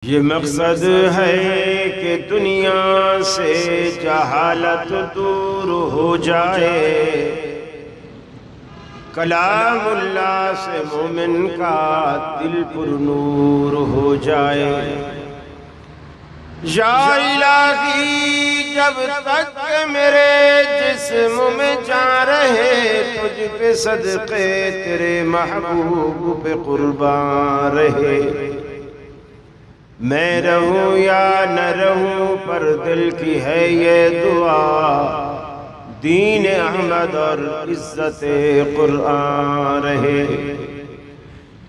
یہ مقصد ہے کہ دنیا سے جہالت دور ہو جائے، کلام اللہ سے مومن کا دل پر نور ہو جائے۔ یا الہی جب تک میرے جسم میں جان رہے، تجھ پہ صدقے تیرے محبوب پہ قربان رہے۔ میں رہوں یا نہ رہوں پر دل کی ہے یہ دعا، دین احمد اور عزت قرآن رہے۔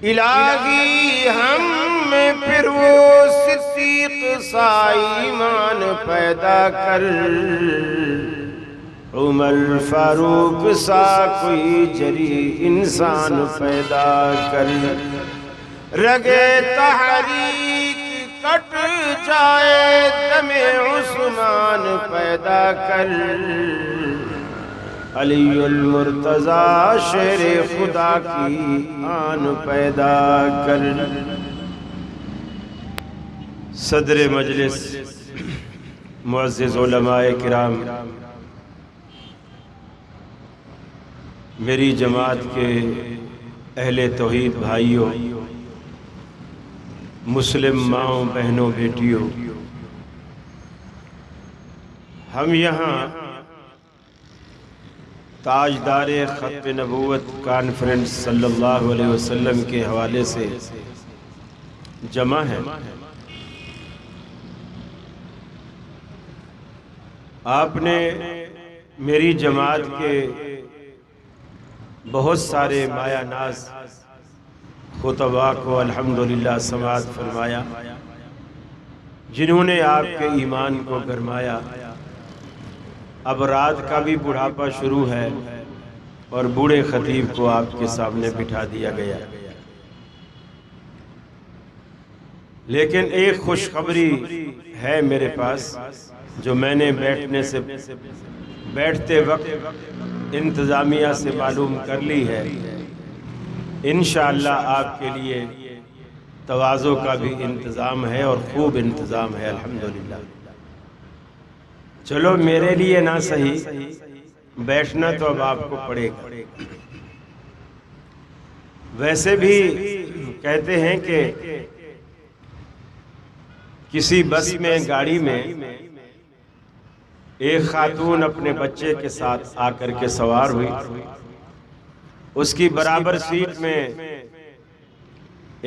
الہی ہم میں پھر وہ صدیق سا ایمان پیدا کر، عمر فاروق سا کوئی جری انسان پیدا کر، رگے تحریک کٹ جائے دم عثمان پیدا کر، علی المرتضی شیر خدا کی آن پیدا کر۔ صدر مجلس معزز علماء کرام، میری جماعت کے اہل توحید بھائیوں، مسلم ماؤں بہنوں بیٹیوں، ہم یہاں تاجدار ختم نبوت کانفرنس صلی اللہ علیہ وسلم کے حوالے سے جمع ہیں۔ آپ نے میری جماعت کے بہت سارے مایہ ناز خطباء کو الحمدللہ سماعت فرمایا، جنہوں نے آپ کے ایمان کو گرمایا۔ اب رات کا بھی بڑھاپا شروع ہے اور بوڑھے خطیب کو آپ کے سامنے بٹھا دیا گیا، لیکن ایک خوشخبری ہے میرے پاس جو میں نے بیٹھتے وقت انتظامیہ سے معلوم کر لی ہے۔ انشاءاللہ آپ کے لیے تواضع کا بھی انتظام ہے اور خوب انتظام ہے الحمدللہ۔ چلو میرے لیے نہ صحیح، بیٹھنا تو اب آپ کو پڑے گا۔ ویسے بھی کہتے ہیں کہ کسی بس میں گاڑی میں ایک خاتون اپنے بچے کے ساتھ آ کر کے سوار ہوئی، اس کی برابر سیٹ میں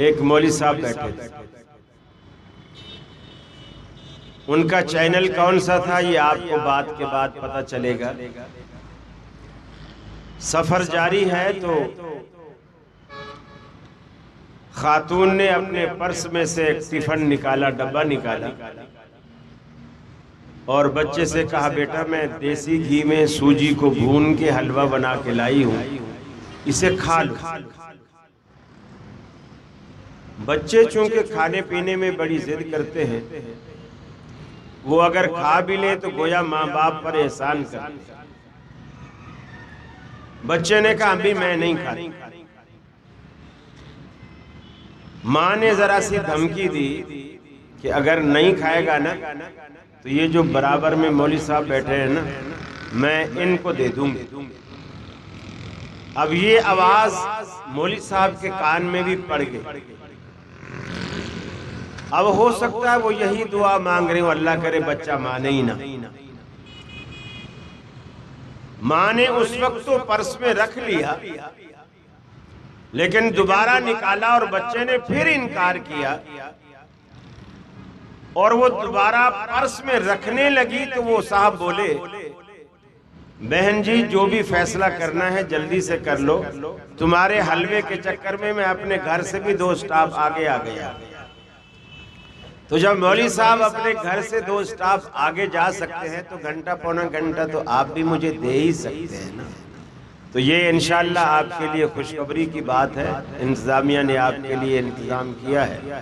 ایک مولوی صاحب بیٹھے تھے۔ ان کا چینل کون سا تھا یہ آپ کو بات کے بعد پتہ چلے گا۔ سفر جاری ہے تو خاتون نے اپنے پرس میں سے ایک ٹفن نکالا، ڈبہ نکالا، اور بچے سے کہا بیٹا میں دیسی گھی میں سوجی کو بھون کے حلوہ بنا کے لائی ہوں، اسے کھا لو۔ بچے چونکہ کھانے پینے میں بڑی ضد کرتے ہیں، وہ اگر کھا بھی لے تو گویا ماں باپ پر احسان کر۔ بچے نے کہا ابھی میں نہیں کھاتی۔ ماں نے ذرا سی دھمکی دی کہ اگر نہیں کھائے گا نا تو یہ جو برابر میں مولوی صاحب بیٹھے ہیں نا میں ان کو دے دوں گی۔ اب یہ آواز مولوی صاحب کے کان میں بھی پڑ گئی۔ اب ہو سکتا ہے وہ یہی دعا مانگ رہے ہوں، اللہ کرے بچہ مانے ہی نہ۔ ماں نے اس وقت تو پرس میں رکھ لیا، لیکن دوبارہ نکالا اور بچے نے پھر انکار کیا، اور وہ دوبارہ پرس میں رکھنے لگی تو وہ صاحب بولے بہن جی جو بھی فیصلہ کرنا ہے جلدی سے کر لو، تمہارے حلوے کے چکر میں اپنے گھر سے بھی 2 سٹاپ آگے آ گیا۔ تو جب مولوی صاحب اپنے گھر سے 2 سٹاپ آگے جا سکتے ہیں تو گھنٹہ پونا گھنٹہ تو آپ بھی مجھے دے ہی سکتے ہیں نا۔ تو یہ انشاءاللہ آپ کے لیے خوشخبری کی بات ہے، انتظامیہ نے آپ کے لیے انتظام کیا ہے۔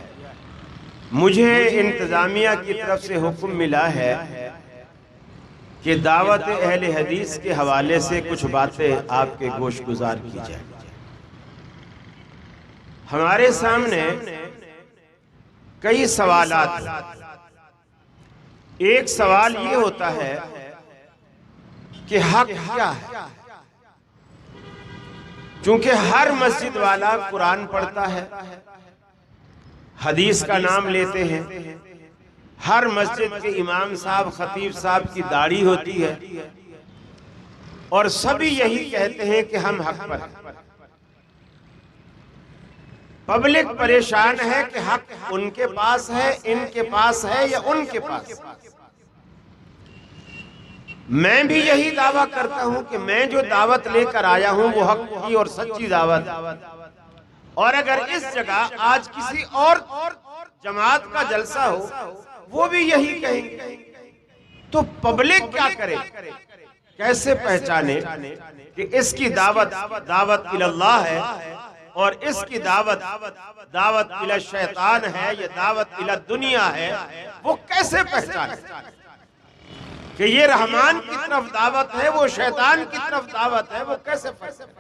مجھے انتظامیہ کی طرف سے حکم ملا ہے کہ دعوت اہل حدیث کے حوالے سے کچھ باتیں آپ کے گوش گزار کی جائیں۔ ہمارے سامنے کئی سوالات. ایک سوال یہ ہوتا ہے کہ حق کیا ہے؟ چونکہ ہر مسجد والا قرآن پڑھتا ہے، حدیث کا نام لیتے ہیں، ہر مسجد کے امام صاحب خطیب صاحب کی داڑھی ہوتی ہے، اور سبھی یہی کہتے ہیں کہ ہم حق پر ہیں. پبلک پریشان ہے کہ حق ان کے پاس ہے، ان کے پاس ہے یا ان کے پاس. میں بھی یہی دعویٰ کرتا ہوں کہ میں جو دعوت لے کر آیا ہوں وہ حق کی اور سچی دعوت. اور اگر اس جگہ آج کسی اور جماعت کا جلسہ ہو وہ بھی یہی کہیں گے، تو پبلک کیا کرے؟ کیسے پہچانے کہ اس کی دعوت اللہ ہے اور اس کی دعوت الشیطان ہے یا دعوت الدنیا ہے؟ وہ کیسے پہچانے کہ یہ رحمان کی طرف دعوت ہے، وہ شیطان کی طرف دعوت ہے؟ وہ کیسے پہچانے؟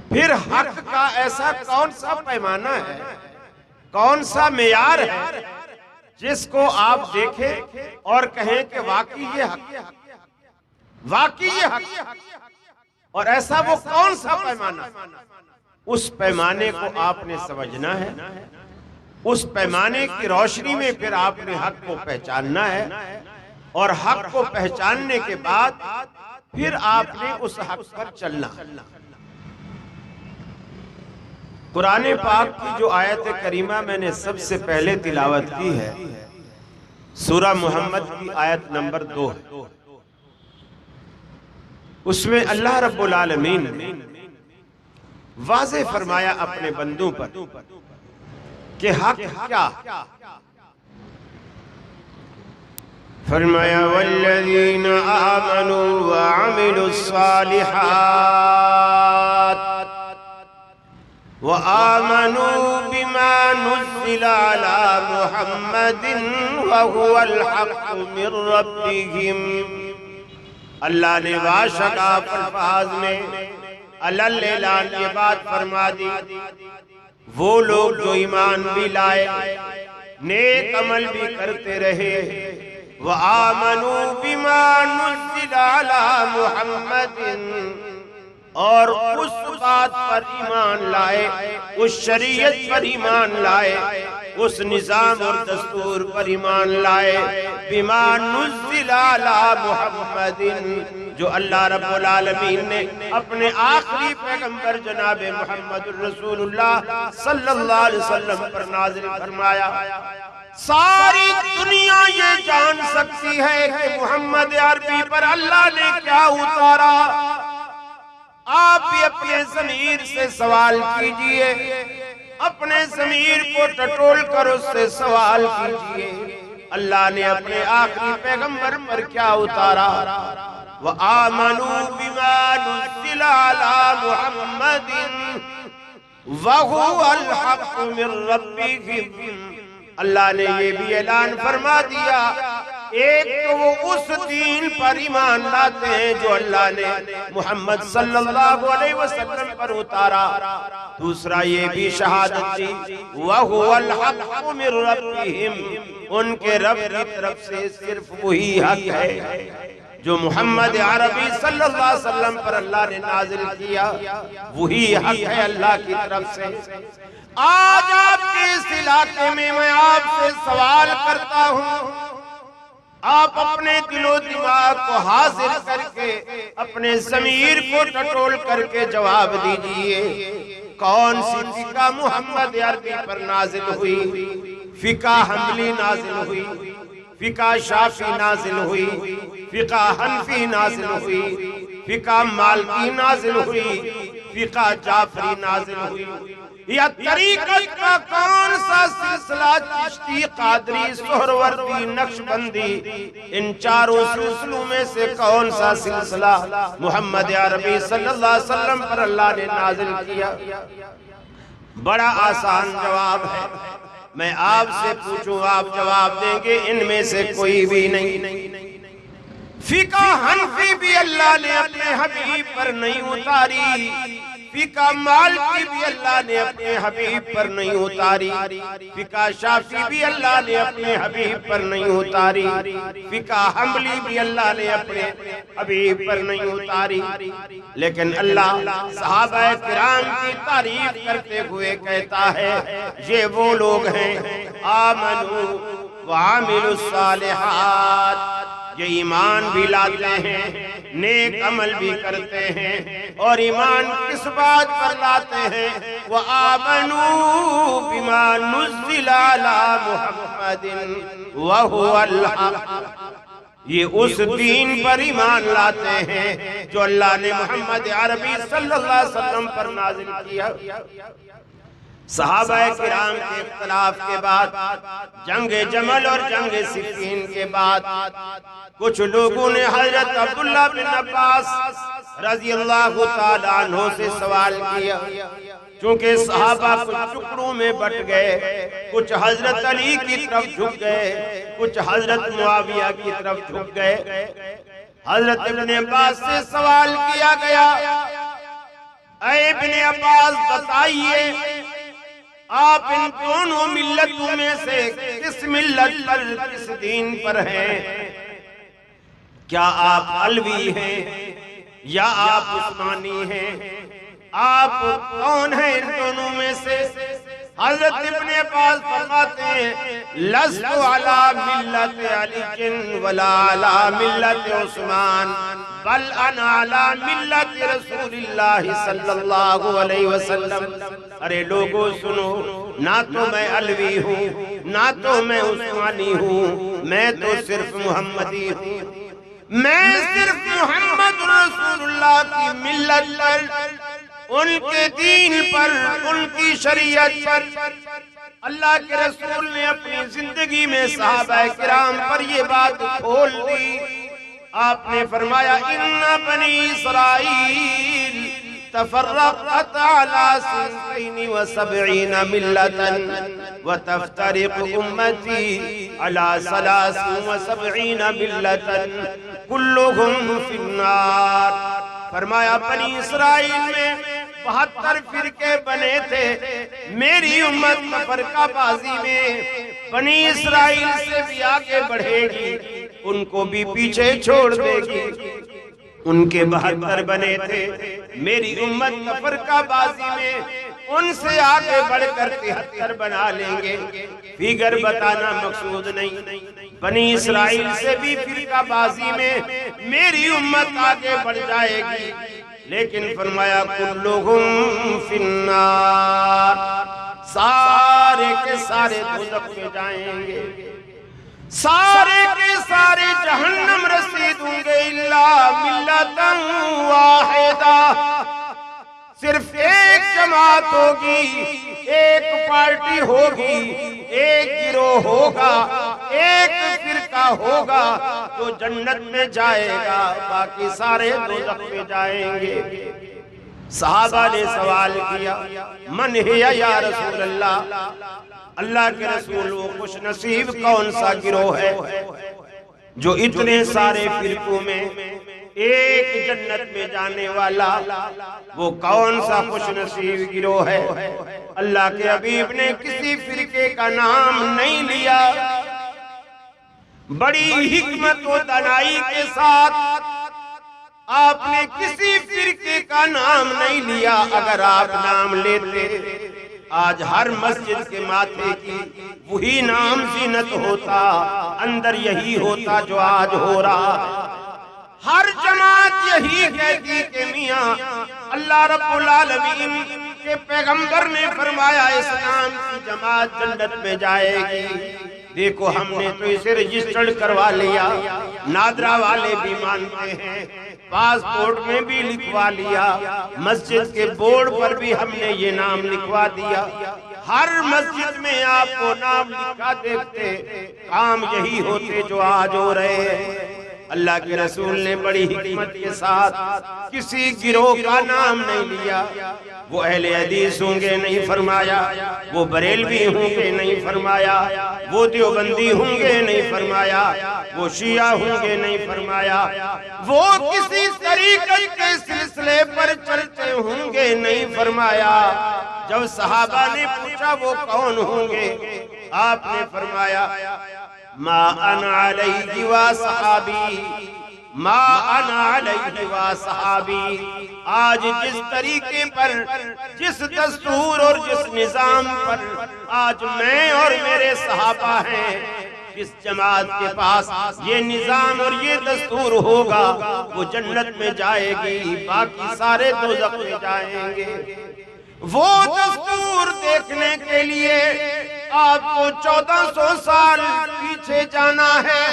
پھر حق کا ایسا کون سا پیمانہ ہے، کون سا معیار ہے جس کو آپ دیکھیں اور کہیں کہ واقعی یہ حق ہے، واقعی یہ حق ہے؟ اور ایسا وہ کون سا پیمانہ؟ اس پیمانے کو آپ نے سمجھنا ہے، اس پیمانے کی روشنی میں پھر آپ نے حق کو پہچاننا ہے، اور حق کو پہچاننے کے بعد پھر آپ نے اس حق پر چلنا. قرآن پاک کی جو آیت کریمہ میں نے سب سے پہلے تلاوت کی ہے سورہ محمد کی آیت نمبر 2 ہے. اس میں اللہ رب العالمین نے واضح فرمایا اپنے بندوں پر کہ حق کیا. فرمایا والذین آمنوا وعملوا الصالحات وآمنوا بما نزل على محمد وهو الحق من ربهم. اللہ نے واشقاف الفاظ میں اعلان یہ بات فرما دی، وہ لوگ جو ایمان بھی لائے، نیک عمل بھی کرتے رہے، وآمنوا بما نزل على محمد، اور اس بات پر ایمان لائے، اس شریعت پر ایمان لائے، اس نظام اور دستور پر ایمان لائے، بما نزل علی محمد، جو اللہ رب العالمین نے اپنے آخری پیغمبر جناب محمد الرسول اللہ صلی اللہ علیہ وسلم پر نازل فرمایا. ساری دنیا یہ جان سکتی ہے کہ محمد عربی پر اللہ نے کیا اتارا. آپ بھی اپنے ضمیر سے سوال کیجئے، اپنے ضمیر کو ٹٹول کر اس سے سوال کیجئے، اللہ نے اپنے آخری پیغمبر پر کیا اتارا؟ وَآمَنُوا بِمَا نُزِّلَ عَلَى مُحَمَّدٍ وَهُوَ الْحَقُّ مِن رَّبِّهِمْ. اللہ نے یہ بھی اعلان فرما دیا، ایک تو وہ اس دین پر ایمان لاتے ہیں جو اللہ نے محمد صلی اللہ علیہ وسلم پر اتارا، دوسرا یہ بھی شہادت دی وَهُوَ الْحَقُّ مِن رَّبِّهِمْ، ان کے رب کی طرف سے صرف وہی حق ہے جو محمد عربی صلی اللہ علیہ وسلم پر اللہ نے نازل کیا، وہی حق ہے اللہ کی طرف سے. آج آپ کے اس علاقے میں میں آپ سے سوال کرتا ہوں، آپ اپنے دل و دماغ کو حاضر کر کے اپنے ضمیر کو ٹٹول کر کے جواب دیجئے، کون سی فقہ محمد عربی پر نازل ہوئی؟ فقہ حنبلی نازل ہوئی، فقہ شافعی نازل ہوئی، فقہ حنفی نازل ہوئی، فقہ مالکی نازل ہوئی، فقہ جعفری نازل ہوئی، یا طریقت کا کون سا سلسلہ چشتی، قادری، سہروردی، نقشبندی، ان چاروں سلسلوں میں سے کون سا سلسلہ محمد عربی صلی اللہ علیہ وسلم پر اللہ نے نازل کیا؟ بڑا آسان جواب ہے، میں آپ سے پوچھوں آپ جواب دیں گے ان میں سے کوئی بھی نہیں. فقہ حنفی بھی اللہ نے اپنے حبیب پر نہیں اتاری، فقہ مالکی بھی اللہ نے اپنے حبیب پر نہیں اتاری، فقہ شافعی بھی اللہ نے اپنے حبیب پر نہیں اتاری، فقہ حنبلی بھی اللہ نے اپنے حبیب پر نہیں اتاری، لیکن اللہ صحابہ کرام کی تعریف کرتے ہوئے کہتا ہے یہ وہ لوگ ہیں آمنوا وعملوا الصالحات، یہ ایمان بھی لاتے ہیں، نیک عمل بھی کرتے ہیں، اور ایمان کس بات پر لاتے ہیں؟ وَآمَنُوا بِمَا نُزِّلَ عَلَى مُحَمَّدٍ وَهُوَ الْحَقُّ، یہ اس دین پر ایمان لاتے ہیں جو اللہ نے محمد عربی صلی اللہ علیہ وسلم پر نازل کیا۔ صحابہ کرام کے اختلاف کے بعد، جنگ جمل اور جنگ صفین کے بعد، کچھ لوگوں نے حضرت عبداللہ بن عباس رضی اللہ تعالیٰ عنہ سے سوال کیا، چونکہ صحابہ کچھ ٹکڑوں میں بٹ گئے، کچھ حضرت علی کی طرف جھک گئے، کچھ حضرت معاویہ کی طرف جھک گئے۔ حضرت ابن عباس سے سوال کیا گیا، اے ابن عباس بتائیے آپ ان دونوں ملتوں میں سے کس ملت پر، کس دین پر ہیں؟ کیا آپ علوی ہیں یا آپ عثمانی ہیں؟ آپ کون ہیں ان دونوں میں سے؟ حضرت ابن عباس فرماتے ہیں لست علی ملت علی ولا علی ملت عثمان بل انا علی ملت رسول اللہ صلی اللہ علیہ وسلم۔ ارے لوگوں سنو، نہ تو میں علوی ہوں نہ تو میں عثمانی ہوں، میں تو صرف محمدی ہوں، میں صرف محمد رسول اللہ کی ملت پر، ان کے دین پر، ان کی شریعت پر۔ اللہ کے رسول نے اپنی زندگی میں صحابہ کرام پر یہ بات کھول دی۔ آپ نے فرمایا ان بنی اسرائیل تفرقت على 72 ملة وتفترق امتی على 73 ملة كلهم في النار۔ فرمایا بنی اسرائیل میں 72 فرقے بنے تھے، میری امت تفرقہ بازی میں بنی اسرائیل سے بھی آگے بڑھے گی، ان کو بھی پیچھے چھوڑ دے گی۔ ان کے 72 بنے تھے، میری امت تفرقہ بازی میں ان سے آگے بڑھ کر 73 بنا لیں گے۔ فگر بتانا مقصود نہیں، بنی اسرائیل سے بھی فرقہ بازی میں میری امت آگے بڑھ جائے گی، لیکن فرمایا کلہم فی النار، سارے کے سارے دوزخ میں جائیں گے، سارے کے سارے جہنم رسید ہوں گے، الا ملۃ واحدہ، صرف ایک جماعت ہوگی، ایک پارٹی ہوگی، ایک گروہ ہوگا، ایک فرقہ ہوگا جو جنت میں جائے گا، باقی سارے دوزخ میں جائیں گے۔ صحابہ نے سوال کیا من ہے یا رسول اللہ، اللہ کے رسول وہ خوش نصیب کون سا گروہ ہے جو اتنے سارے فرقوں میں ایک جنت میں جانے والا، وہ کون سا خوش نصیب گروہ ہے؟ اللہ کے حبیب نے کسی فرقے کا نام نہیں لیا، بڑی حکمت و دانائی کے ساتھ آپ نے کسی فرقے کا نام نہیں لیا۔ اگر آپ نام لیتے، آج ہر مسجد کے ماتھے کی وہی نام زینت ہوتا، اندر یہی ہوتا جو آج ہو رہا۔ ہر جماعت یہی کہتی کہ میاں اللہ رب العالمین کے پیغمبر نے فرمایا اسلام کی جماعت جنت میں جائے گی۔ دیکھو ہم نے تو اسے رجسٹرڈ کروا لیا، نادرا والے بھی مانتے ہیں، پاسپورٹ میں بھی لکھوا لیا، مسجد کے بورڈ پر بھی ہم نے یہ نام لکھوا دیا۔ ہر مسجد میں آپ کو نام لکھا دیکھتے، کام یہی ہوتے جو آج ہو رہے ہیں۔ اللہ کے رسول نے بڑی حکمت کے ساتھ کسی گروہ کا نام نہیں لیا. وہ اہل حدیث ہوں گے نہیں فرمایا, وہ بریلوی ہوں گے نہیں فرمایا, وہ دیوبندی ہوں گے نہیں فرمایا, وہ شیعہ ہوں گے نہیں فرمایا, وہ کسی طریقت کے سلسلے پر چلتے ہوں گے نہیں فرمایا. جب صحابہ نے پوچھا وہ کون ہوں گے, آپ نے فرمایا ما انا علیہ و صحابی, ما انا علیہ و صحابی. آج جس طریقے پر, جس دستور اور جس نظام پر آج میں اور میرے صحابہ ہیں, جس جماعت کے پاس یہ نظام اور یہ دستور ہوگا وہ جنت میں جائے گی, باقی سارے دوزخ میں جائیں گے. وہ دستور دیکھنے کے لیے آپ کو 1400 سال پیچھے جانا ہے.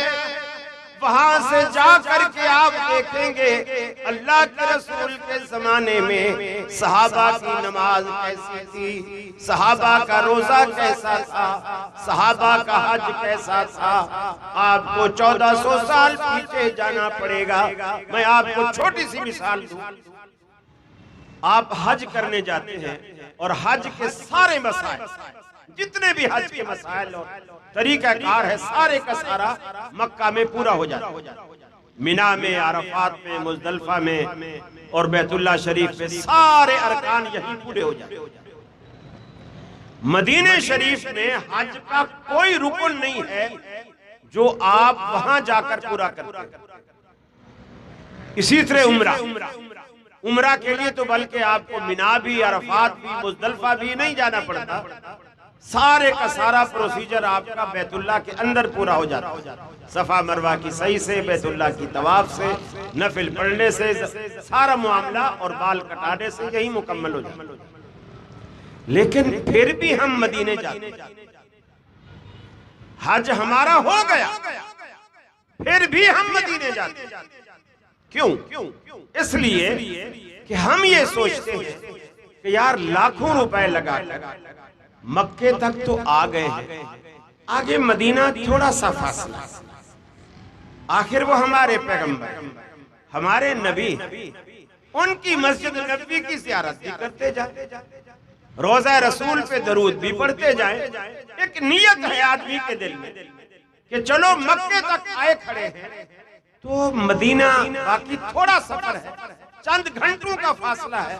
وہاں سے جا کر کے آپ دیکھیں گے اللہ کے رسول کے زمانے میں صحابہ کی نماز کیسی تھی, صحابہ کا روزہ کیسا تھا, صحابہ کا حج کیسا تھا. آپ کو 1400 سال پیچھے جانا پڑے گا. میں آپ کو چھوٹی سی مثال دوں. آپ حج کرنے جاتے ہیں اور حج کے سارے مسائل, جتنے بھی حج کے مسائل اور طریقہ کار ہے, سارے کا سارا مکہ میں پورا ہو جاتا ہے. مینا میں, عرفات میں, مزدلفہ میں اور بیت اللہ شریف میں سارے ارکان یہی پورے ہو جاتے ہیں. مدینہ شریف میں حج کا کوئی رکن نہیں ہے جو آپ وہاں جا کر پورا کرتے ہیں. اسی طرح عمرہ کے لیے تو بلکہ آپ کو مینا بھی, عرفات بھی, مزدلفہ بھی نہیں جانا پڑتا. سارے کا سارا پروسیجر آپ کا بیت اللہ کے اندر پورا ہو جاتا ہے. صفا مروہ کی صحیح سے, بیت اللہ کی طواف سے, نفل پڑھنے سے, سارا معاملہ اور بال کٹانے سے یہی مکمل ہو جاتا ہے. لیکن پھر بھی ہم مدینے جاتے ہیں. حج ہمارا ہو گیا, پھر بھی ہم مدینے جاتے ہیں. کیوں؟ اس لیے کہ ہم یہ سوچتے ہیں کہ یار لاکھوں روپے لگا کر مکے تک تو آ گئے ہیں, آگے مدینہ تھوڑا سا فاصلہ. آخر وہ ہمارے پیغمبر, ہمارے نبی, ان کی مسجد نبوی کی زیارت بھی کرتے جائیں, روضہ رسول پہ درود بھی پڑھتے جائیں. ایک نیت ہے آدمی کے دل میں کہ چلو مکے تک آئے کھڑے ہیں تو مدینہ باقی تھوڑا سفر ہے, چند گھنٹوں کا فاصلہ ہے,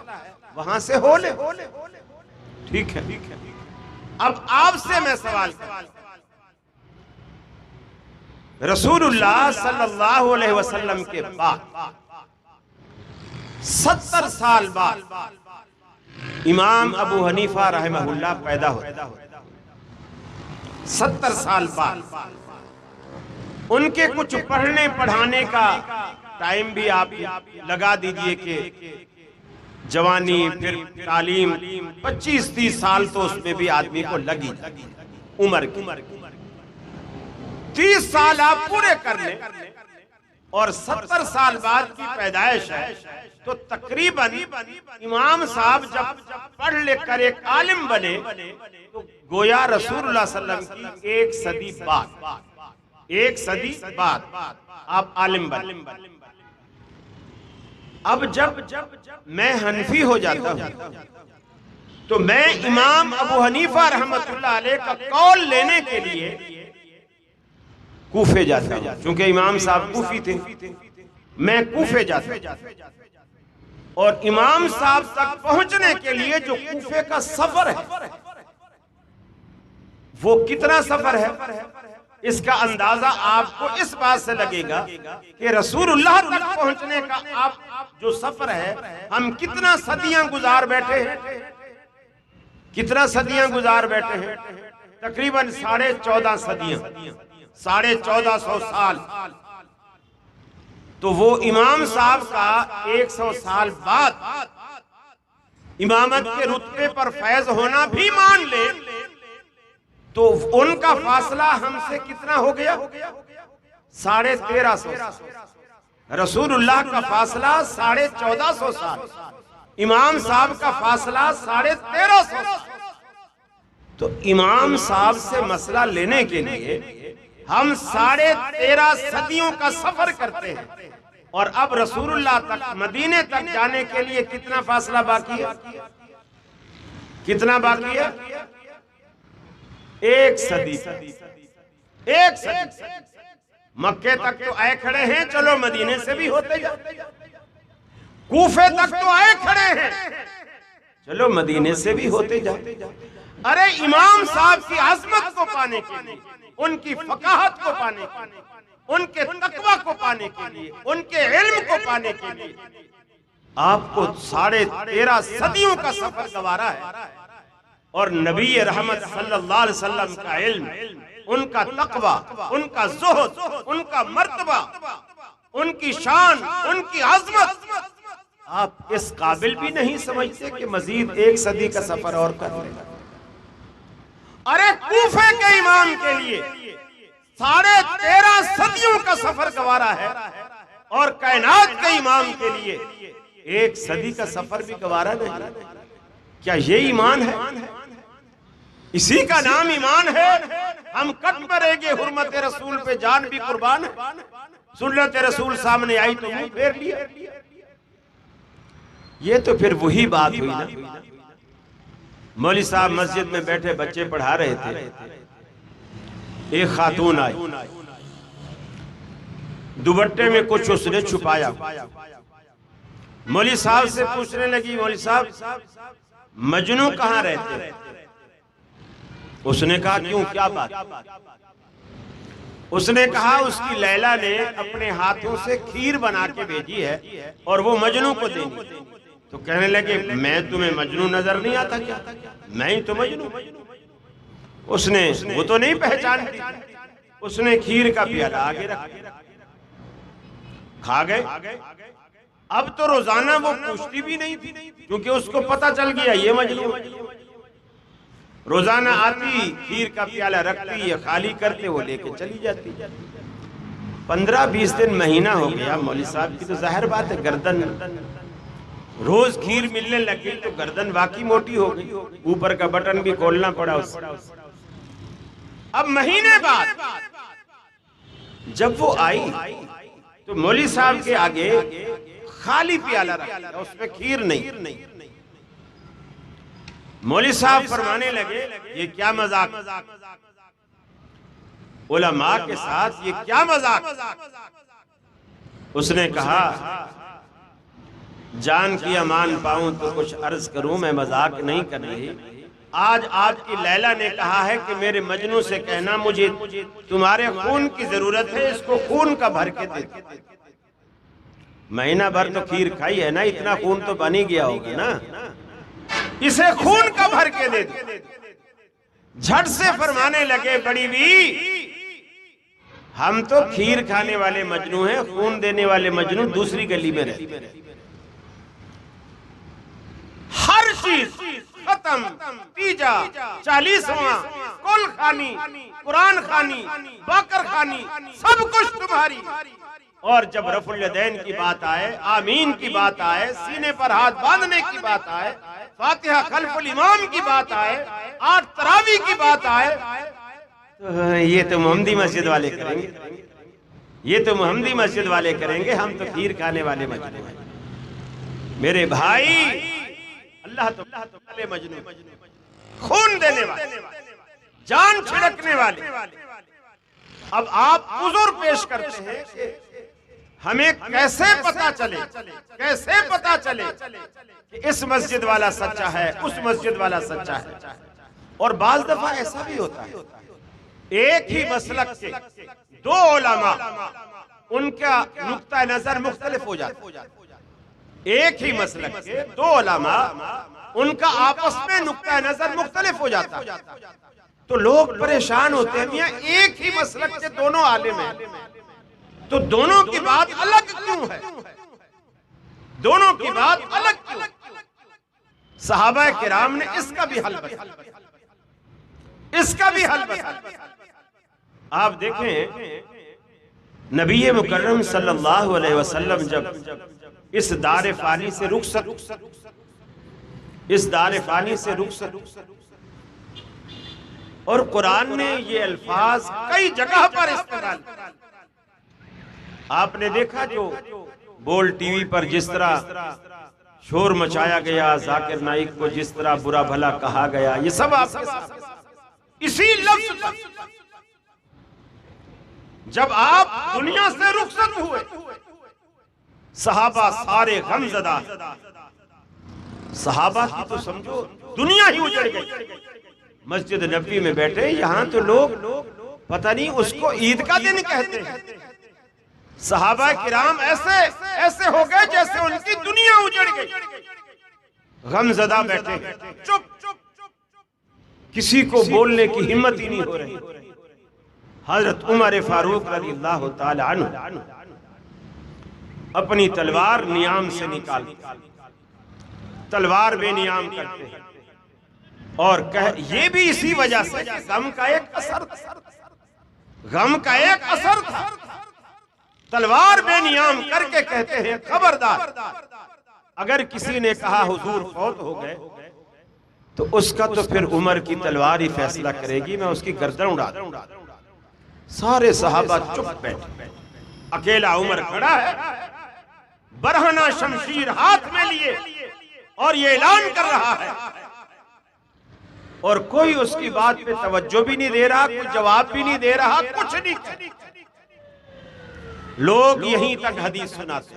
وہاں سے ہو لے. ٹھیک ہے. اب آپ سے میں سوال کرتا ہوں, رسول اللہ صلی اللہ علیہ وسلم کے بعد 70 سال بعد امام ابو حنیفہ رحمہ اللہ پیدا ہوئے. 70 سال بعد ان کے کچھ پڑھنے پڑھانے کا ٹائم بھی آپ لگا دیجئے کہ جوانی, پھر تعلیم, 25-30 سال تو اس میں بھی آدمی کو لگی عمر کی. 30 سال آپ پورے کر لیں اور 70 سال بعد کی پیدائش ہے تو تقریباً امام صاحب جب پڑھ لکھ کر ایک عالم بنے تو گویا رسول اللہ صلی اللہ علیہ وسلم کی 1 صدی بعد, 1 صدی بعد آپ عالم بنے. اب جب میں حنفی ہو جاتا ہوں تو میں امام ابو حنیفہ رحمۃ اللہ علیہ کا قول لینے کے لیے کوفے جاتا ہوں. چونکہ امام صاحب کوفی تھے, میں کوفے جاتا ہوں. اور امام صاحب تک پہنچنے کے لیے جو کوفے کا سفر ہے وہ کتنا سفر ہے, اس کا اندازہ آپ کو اس بات سے لگے گا کہ رسول اللہ تک پہنچنے کا آپ جو سفر ہے ہم کتنا صدیاں گزار بیٹھے ہیں, کتنا صدیاں گزار بیٹھے ہیں. تقریباً 14.5 صدیاں, 1450 سال. تو وہ امام صاحب کا 100 سال بعد امامت کے رتبے پر فیض ہونا بھی مان لے تو ان کا فاصلہ ہم سے کتنا ہو گیا, 1350. رسول اللہ کا فاصلہ 1450 سال, امام صاحب کا فاصلہ 1350. تو امام صاحب سے مسئلہ لینے کے لیے ہم 13.5 صدیوں کا سفر کرتے ہیں اور اب رسول اللہ تک مدینے تک جانے کے لیے کتنا فاصلہ باقی ہے؟ کتنا باقی ہے؟ 1 صدی۔ 1 صدی مکے تک تو آئے کھڑے ہیں، چلو مدینے سے بھی ہوتے جاتے، کوفے تک تو آئے کھڑے ہیں، چلو مدینے سے بھی ہوتے جاتے۔ ارے امام صاحب کی عظمت کو پانے کے لیے، ان کی فقاہت کو پانے کے لیے، ان کے تقوی کو پانے کے لیے، ان کے علم کو پانے کے لیے آپ کو 13.5 صدیوں کا سفر گوارا ہے، اور نبی رحمت صلی اللہ علیہ وسلم کا علم، ان کا تقوی، ان کا زہد، ان کا مرتبہ، ان کی شان، ان کی عظمت، آپ اس قابل بھی نہیں سمجھتے کہ مزید 1 صدی کا سفر اور کر لیں؟ ارے کوفے کے امام کے لیے 13.5 صدیوں کا سفر گوارا ہے، اور کائنات کے امام کے لیے 1 صدی کا سفر بھی گوارا نہیں۔ کیا یہ ایمان ہے؟ اسی کا نام ایمان ہے۔ ہم کٹ مریں گے حرمت رسول پہ، جان بھی قربان ہے۔ سنت رسول سامنے آئی تو منہ پھیر لیا۔ یہ تو پھر وہی بات ہوئی نا، مولوی صاحب مسجد میں بیٹھے بچے پڑھا رہے تھے، ایک خاتون آئی، دوپٹے میں کچھ اس نے چھپایا، مولوی صاحب سے پوچھنے لگی، مولوی صاحب مجنو کہاں رہتے؟ اس نے کہا کیوں، کیا بات؟ اس نے کہا اس کی لیلا نے اپنے ہاتھوں سے کھیر بنا کے بھیجی ہے اور وہ مجنو کو دینی۔ تو کہنے لگے میں تمہیں مجنو نظر نہیں آتا کیا؟ میں ہی تو مجنو۔ اس نے وہ تو نہیں پہچانتی، اس نے کھیر کا پیالہ آگے رکھا، کھا گئے۔ اب تو روزانہ وہ پوچھتی بھی نہیں تھی کیونکہ اس کو پتہ چل گیا یہ مجنو۔ روزانہ آتی، کھیر کا پیالہ رکھتی، یہ خالی کرتے، وہ لے کے چلی جاتی۔ 15-20 دن، مہینہ ہو گیا، مولوی صاحب کی تو ظاہر بات ہے گردن، روز کھیر ملنے لگ گئی تو گردن واقعی موٹی ہو گئی، اوپر کا بٹن بھی کھولنا پڑا اس۔ اب مہینے بعد جب وہ آئی تو مولوی صاحب کے آگے خالی پیالہ رکھا، اس میں کھیر نہیں۔ مولوی صاحب فرمانے لگے یہ کیا مذاق، علماء کے ساتھ یہ کیا مذاق؟ اس نے کہا جان کی امان پاؤں تو کچھ عرض کروں، میں مذاق نہیں کر رہی، آج آپ کی لیلا نے کہا ہے کہ میرے مجنو سے کہنا مجھے تمہارے خون کی ضرورت ہے، اس کو خون کا بھر کے دے۔ مہینہ بھر تو کھیر کھائی ہے نا، اتنا خون تو بن ہی گیا ہوگا نا، اسے خون کا بھر کے دے دے۔ جھٹ سے فرمانے لگے بڑی بھی، ہم تو کھیر کھانے والے مجنو ہیں، خون دینے والے مجنو دوسری گلی میں رہتے ہیں۔ ہر چیز ختم، تیجا، 40واں، کل خانی، قرآن خانی، باقر خانی، سب کچھ تمہاری۔ اور جب رفع الیدین کی بات آئے، آمین کی بات آئے، سینے پر ہاتھ باندھنے کی بات آئے، فاتحہ خلف الامام کی بات آئے، 8 تراویح کی بات آئے، تو یہ تو محمدی مسجد والے کریں گے، یہ تو محمدی مسجد والے کریں گے، ہم تو کھیر کھانے والے مجنو ہیں۔ میرے بھائی، اللہ تو والے مجنو، خون دینے والے، جان چھڑکنے والے۔ اب آپ عذر پیش کرتے ہیں کہ ہمیں کیسے پتا چلے کہ اس مسجد والا سچا ہے، اس مسجد والا سچا ہے؟ اور بعض دفعہ ایسا بھی ہوتا ہے ایک ہی مسلک کے 2 علماء، ان کا نقطہ نظر مختلف ہو جاتا ہے۔ ایک ہی مسلک کے 2 علماء، ان کا آپس میں نقطہ نظر مختلف ہو جاتا ہے، تو لوگ پریشان ہوتے ہیں میاں ایک ہی مسلک کے دونوں عالم ہیں تو دونوں کی بات الگ کیوں ہے؟ دونوں کی بات الگ کیوں؟ صحابہ کرام نے اس کا بھی حل بتایا، اس کا بھی حل بتایا۔ آپ دیکھیں نبی مکرم صلی اللہ علیہ وسلم جب اس دار فانی سے رخصت اور قرآن نے یہ الفاظ کئی جگہ پر استعمال، آپ نے دیکھا جو بول ٹی وی پر جس طرح شور مچایا گیا، ذاکر نائک کو جس طرح برا بھلا کہا گیا، یہ سب آپ کے ساتھ اسی لفظ پر جب آپ دنیا سے رخصت ہوئے، صحابہ سارے غم زدہ، صحابہ کی تو سمجھو دنیا ہی اجڑ گئی، مسجد نبوی میں بیٹھے، یہاں تو لوگ پتہ نہیں اس کو عید کا دن کہتے ہیں، صحابہ کرام ایسے ہو گئے جیسے ان کی دنیا اجڑ گئی، غم زدہ بیٹھے، چپ، کسی کو بولنے کی ہمت ہی نہیں ہو رہی۔ حضرت عمر فاروق رضی اللہ تعالی عنہ اپنی تلوار نیام سے نکالتے، تلوار بے نیام کرتے ہیں، اور یہ بھی اسی وجہ سے غم کا ایک اثر تھا، غم کا ایک اثر تھا، تلوار بے نیام کر کے کہتے ہیں خبردار، اگر کسی نے کہا حضور فوت ہو گئے تو اس کا تو پھر عمر کی تلوار ہی فیصلہ کرے گی، میں اس کی گردن اڑا دوں۔ سارے صحابہ چپ بیٹھے، اکیلا عمر کھڑا ہے، برہنہ شمشیر ہاتھ میں لیے، اور یہ اعلان کر رہا ہے، اور کوئی اس کی بات پہ توجہ بھی نہیں دے رہا، کوئی جواب بھی نہیں دے رہا، کچھ نہیں۔ لوگ یہیں تک حدیث سناتے،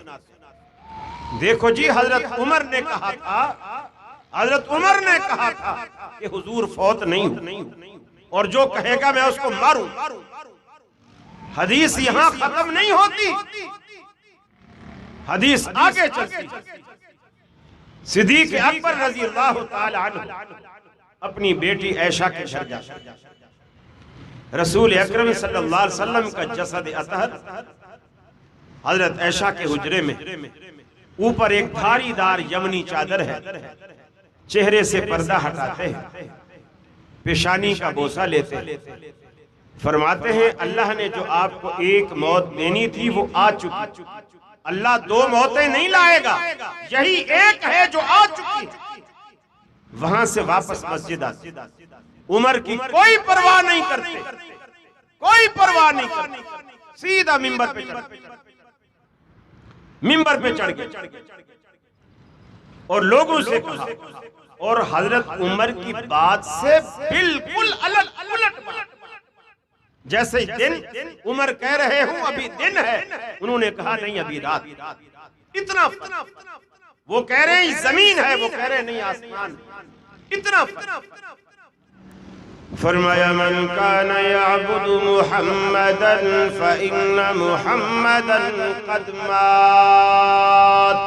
دیکھو جی حضرت عمر نے کہا تھا، حضرت عمر نے کہا تھا کہ حضور فوت نہیں ہو، اور جو کہے گا میں اس کو ماروں۔ حدیث یہاں ختم نہیں ہوتی، حدیث آگے چلتی۔ صدیق اکبر رضی اللہ تعالی عنہ اپنی بیٹی عائشہ کے گھر جاتے، رسول اکرم صلی اللہ علیہ وسلم کا جسد اطہر حضرت عائشہ کے حجرے میں، اوپر ایک دھاری دار یمنی چادر ہے، چہرے سے پردہ ہٹاتے ہیں، پیشانی کا بوسہ لیتے ہیں، فرماتے ہیں اللہ نے جو آپ کو ایک موت دینی تھی وہ آ چکی، اللہ دو موتیں نہیں لائے گا، یہی ایک ہے جو آ چکی۔ وہاں سے واپس مسجد آتے، عمر کی کوئی پرواہ نہیں کرتے، کوئی پرواہ نہیں کرتے، سیدھا منبر پہ چڑھ گئے اور لوگوں سے کہا، اور حضرت عمر کی بات سے بالکل الٹ بات، جیسے دن عمر کہہ رہے ہوں ابھی دن ہے، انہوں نے کہا نہیں ابھی رات، اتنا فرق، وہ کہہ رہے ہیں زمین ہے، وہ کہہ رہے ہیں نہیں آسمان، اتنا فرق۔ فرمایا من کان یعبد محمدا فإن محمدا قد مات۔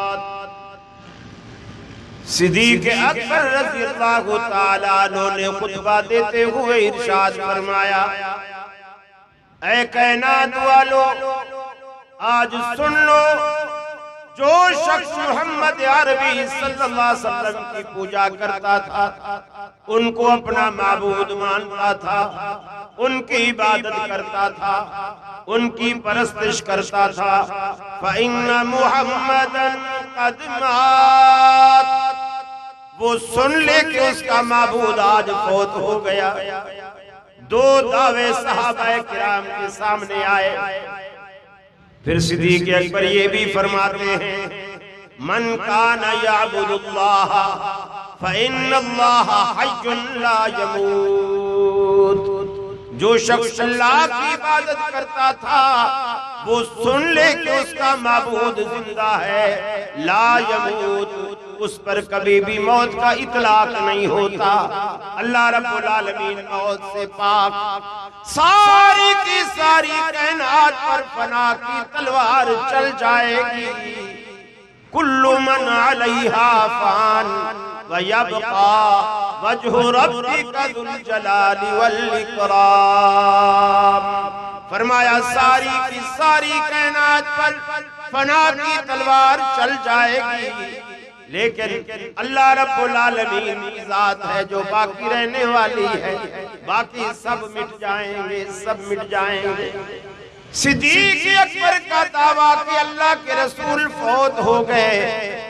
صدیق اکبر رضی اللہ تعالیٰ عنہ نے خطبہ دیتے ہوئے ارشاد فرمایا، اے کائنات والو آج سن لو، جو شخص محمد عربی صلی اللہ علیہ وسلم کی پوجا کرتا تھا، ان کو اپنا معبود مانتا تھا، ان کی عبادت کرتا تھا، ان کی پرستش کرتا تھا، فَإِنَّ مُحَمَّدًا قَدْ مَاتَ، وہ سن لے کہ اس کا معبود آج فوت ہو گیا۔ دو دعوے صحابہ کرام کے سامنے آئے، پھر صدیق اکبر یہ بھی فرماتے ہیں من کان یعبد اللہ فإن اللہ حی لا یموت، جو شخص اللہ کی عبادت کرتا تھا وہ سن لے کہ اس کا معبود زندہ ہے، لا یموت، اس پر کبھی بھی موت کا اطلاق نہیں ہوتا۔ اللہ رب العالمین موت سے پاک، ساری کی ساری کائنات پر فنا کی تلوار چل جائے گی، کل من علیہا فان ویبقا وجہ ربک ذو الجلال والاکرام۔ فرمایا ساری کی ساری کائنات پر فنا کی تلوار چل جائے گی، لیکن اللہ رب العالمین کی ذات ہے جو باقی رہنے والی ہے، باقی سب مٹ جائیں گے، سب مٹ جائیں گے۔ صدیق اکبر کا دعویٰ کہ اللہ کے رسول فوت ہو گئے،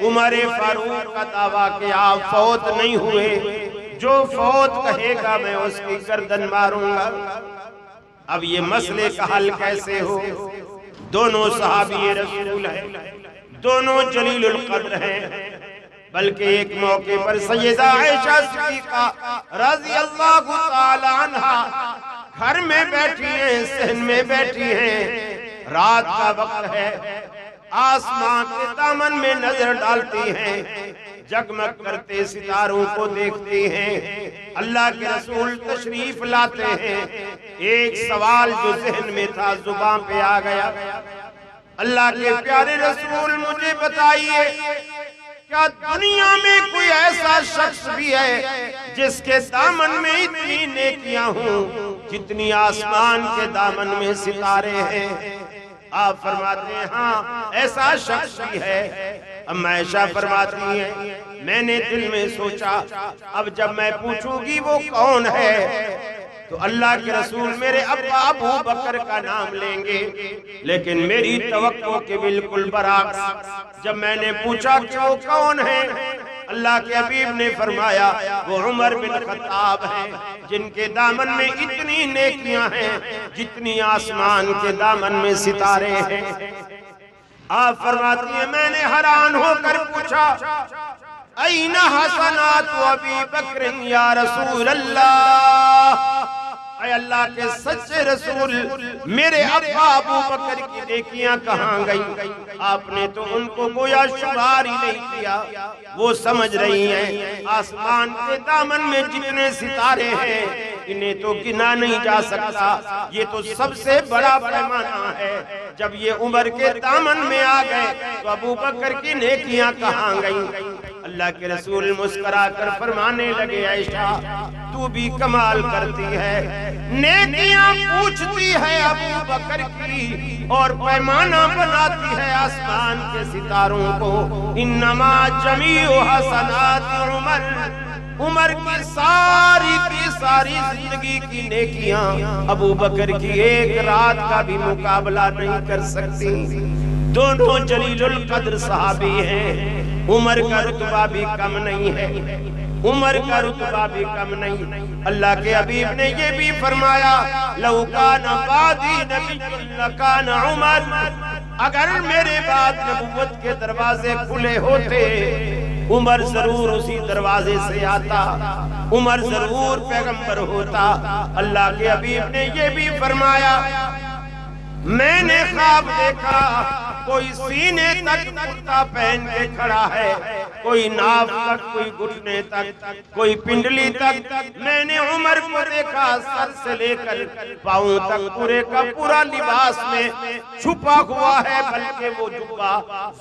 عمر فاروق کا دعویٰ کہ آپ فوت نہیں ہوئے، جو فوت کہے گا میں اس کی گردن ماروں گا۔ اب یہ مسئلے کا حل کیسے ہو؟ دونوں صحابی رسول ہیں، دونوں جلیل القدر ہیں، بلکہ ایک موقع پر سیدہ عائشہ صدیقہ رضی اللہ تعالی عنہا گھر میں بیٹھی ہیں، صحن میں بیٹھی ہیں، رات کا وقت ہے، آسمان کے دامن میں نظر ڈالتی ہیں، جگمگ کرتے ستاروں کو دیکھتی ہیں، اللہ کے رسول تشریف لاتے ہیں۔ ایک سوال جو ذہن میں تھا زبان پہ آ گیا، اللہ کے پیارے رسول مجھے بتائیے کیا دنیا میں کوئی ایسا شخص بھی ہے جس کے دامن میں اتنی نیکیاں ہوں جتنی آسمان کے دامن میں ستارے ہیں؟ آپ فرماتے ہیں ہاں ایسا شخص بھی ہے۔ اب عائشہ فرماتی ہیں میں نے دل میں سوچا اب جب میں پوچھوں گی وہ کون ہے تو اللہ کے رسول میرے ابا ابو بکر کا نام لیں گے، لیکن میری توقع کے بالکل برعکس جب میں نے پوچھا کہ وہ کون ہے، اللہ کے حبیب نے فرمایا وہ عمر بن خطاب ہیں جن کے دامن میں اتنی نیکیاں ہیں جتنی آسمان کے دامن میں ستارے ہیں۔ آپ فرماتی ہیں میں نے حیران ہو کر پوچھا این حسنات ابی بکر یا رسول اللہ، اے اللہ کے سچے رسول میرے ابا ابو بکر کی نیکیاں کہاں گئی؟ آپ نے تو ان کو گویا شمار ہی نہیں کیا۔ وہ سمجھ رہی ہیں آسمان کے دامن میں جتنے ستارے ہیں انہیں تو گنا نہیں جا سکتا، یہ تو سب سے بڑا پیمانہ ہے۔ جب یہ عمر کے دامن میں آ گئے تو ابو بکر کی نیکیاں کہاں گئیں؟ اللہ کے رسول مسکرا کر فرمانے لگے عائشہ تو بھی کمال کرتی ہے، نیکیاں پوچھتی ہے ابو بکر کی اور پیمانہ بناتی ہے آسمان کے ستاروں کو۔ انما جمیع حسنات عمر کی ساری زندگی کی نیکیاں ابو بکر کی ایک رات کا بھی مقابلہ نہیں کر سکتی۔ دونوں جلیل القدر صحابی ہیں، عمر کا رتبہ بھی کم نہیں ہے، عمر کا رتبہ بھی کم نہیں۔ اللہ کے حبیب نے یہ بھی فرمایا لو کان بعدی نبی لکان عمر، اگر میرے بعد نبوت کے دروازے کھلے ہوتے عمر ضرور اسی دروازے سے آتا، عمر ضرور پیغمبر ہوتا۔ اللہ کے حبیب نے یہ بھی فرمایا میں نے خواب دیکھا کوئی سینے تک کرتا پہن کے کھڑا ہے، کوئی ناف تک، کوئی گھٹنے تک، کوئی پنڈلی تک۔ میں نے عمر کو دیکھا سر سے لے کر پاؤں تک پورے کا پورا لباس میں چھپا ہوا ہے، بلکہ وہ جبہ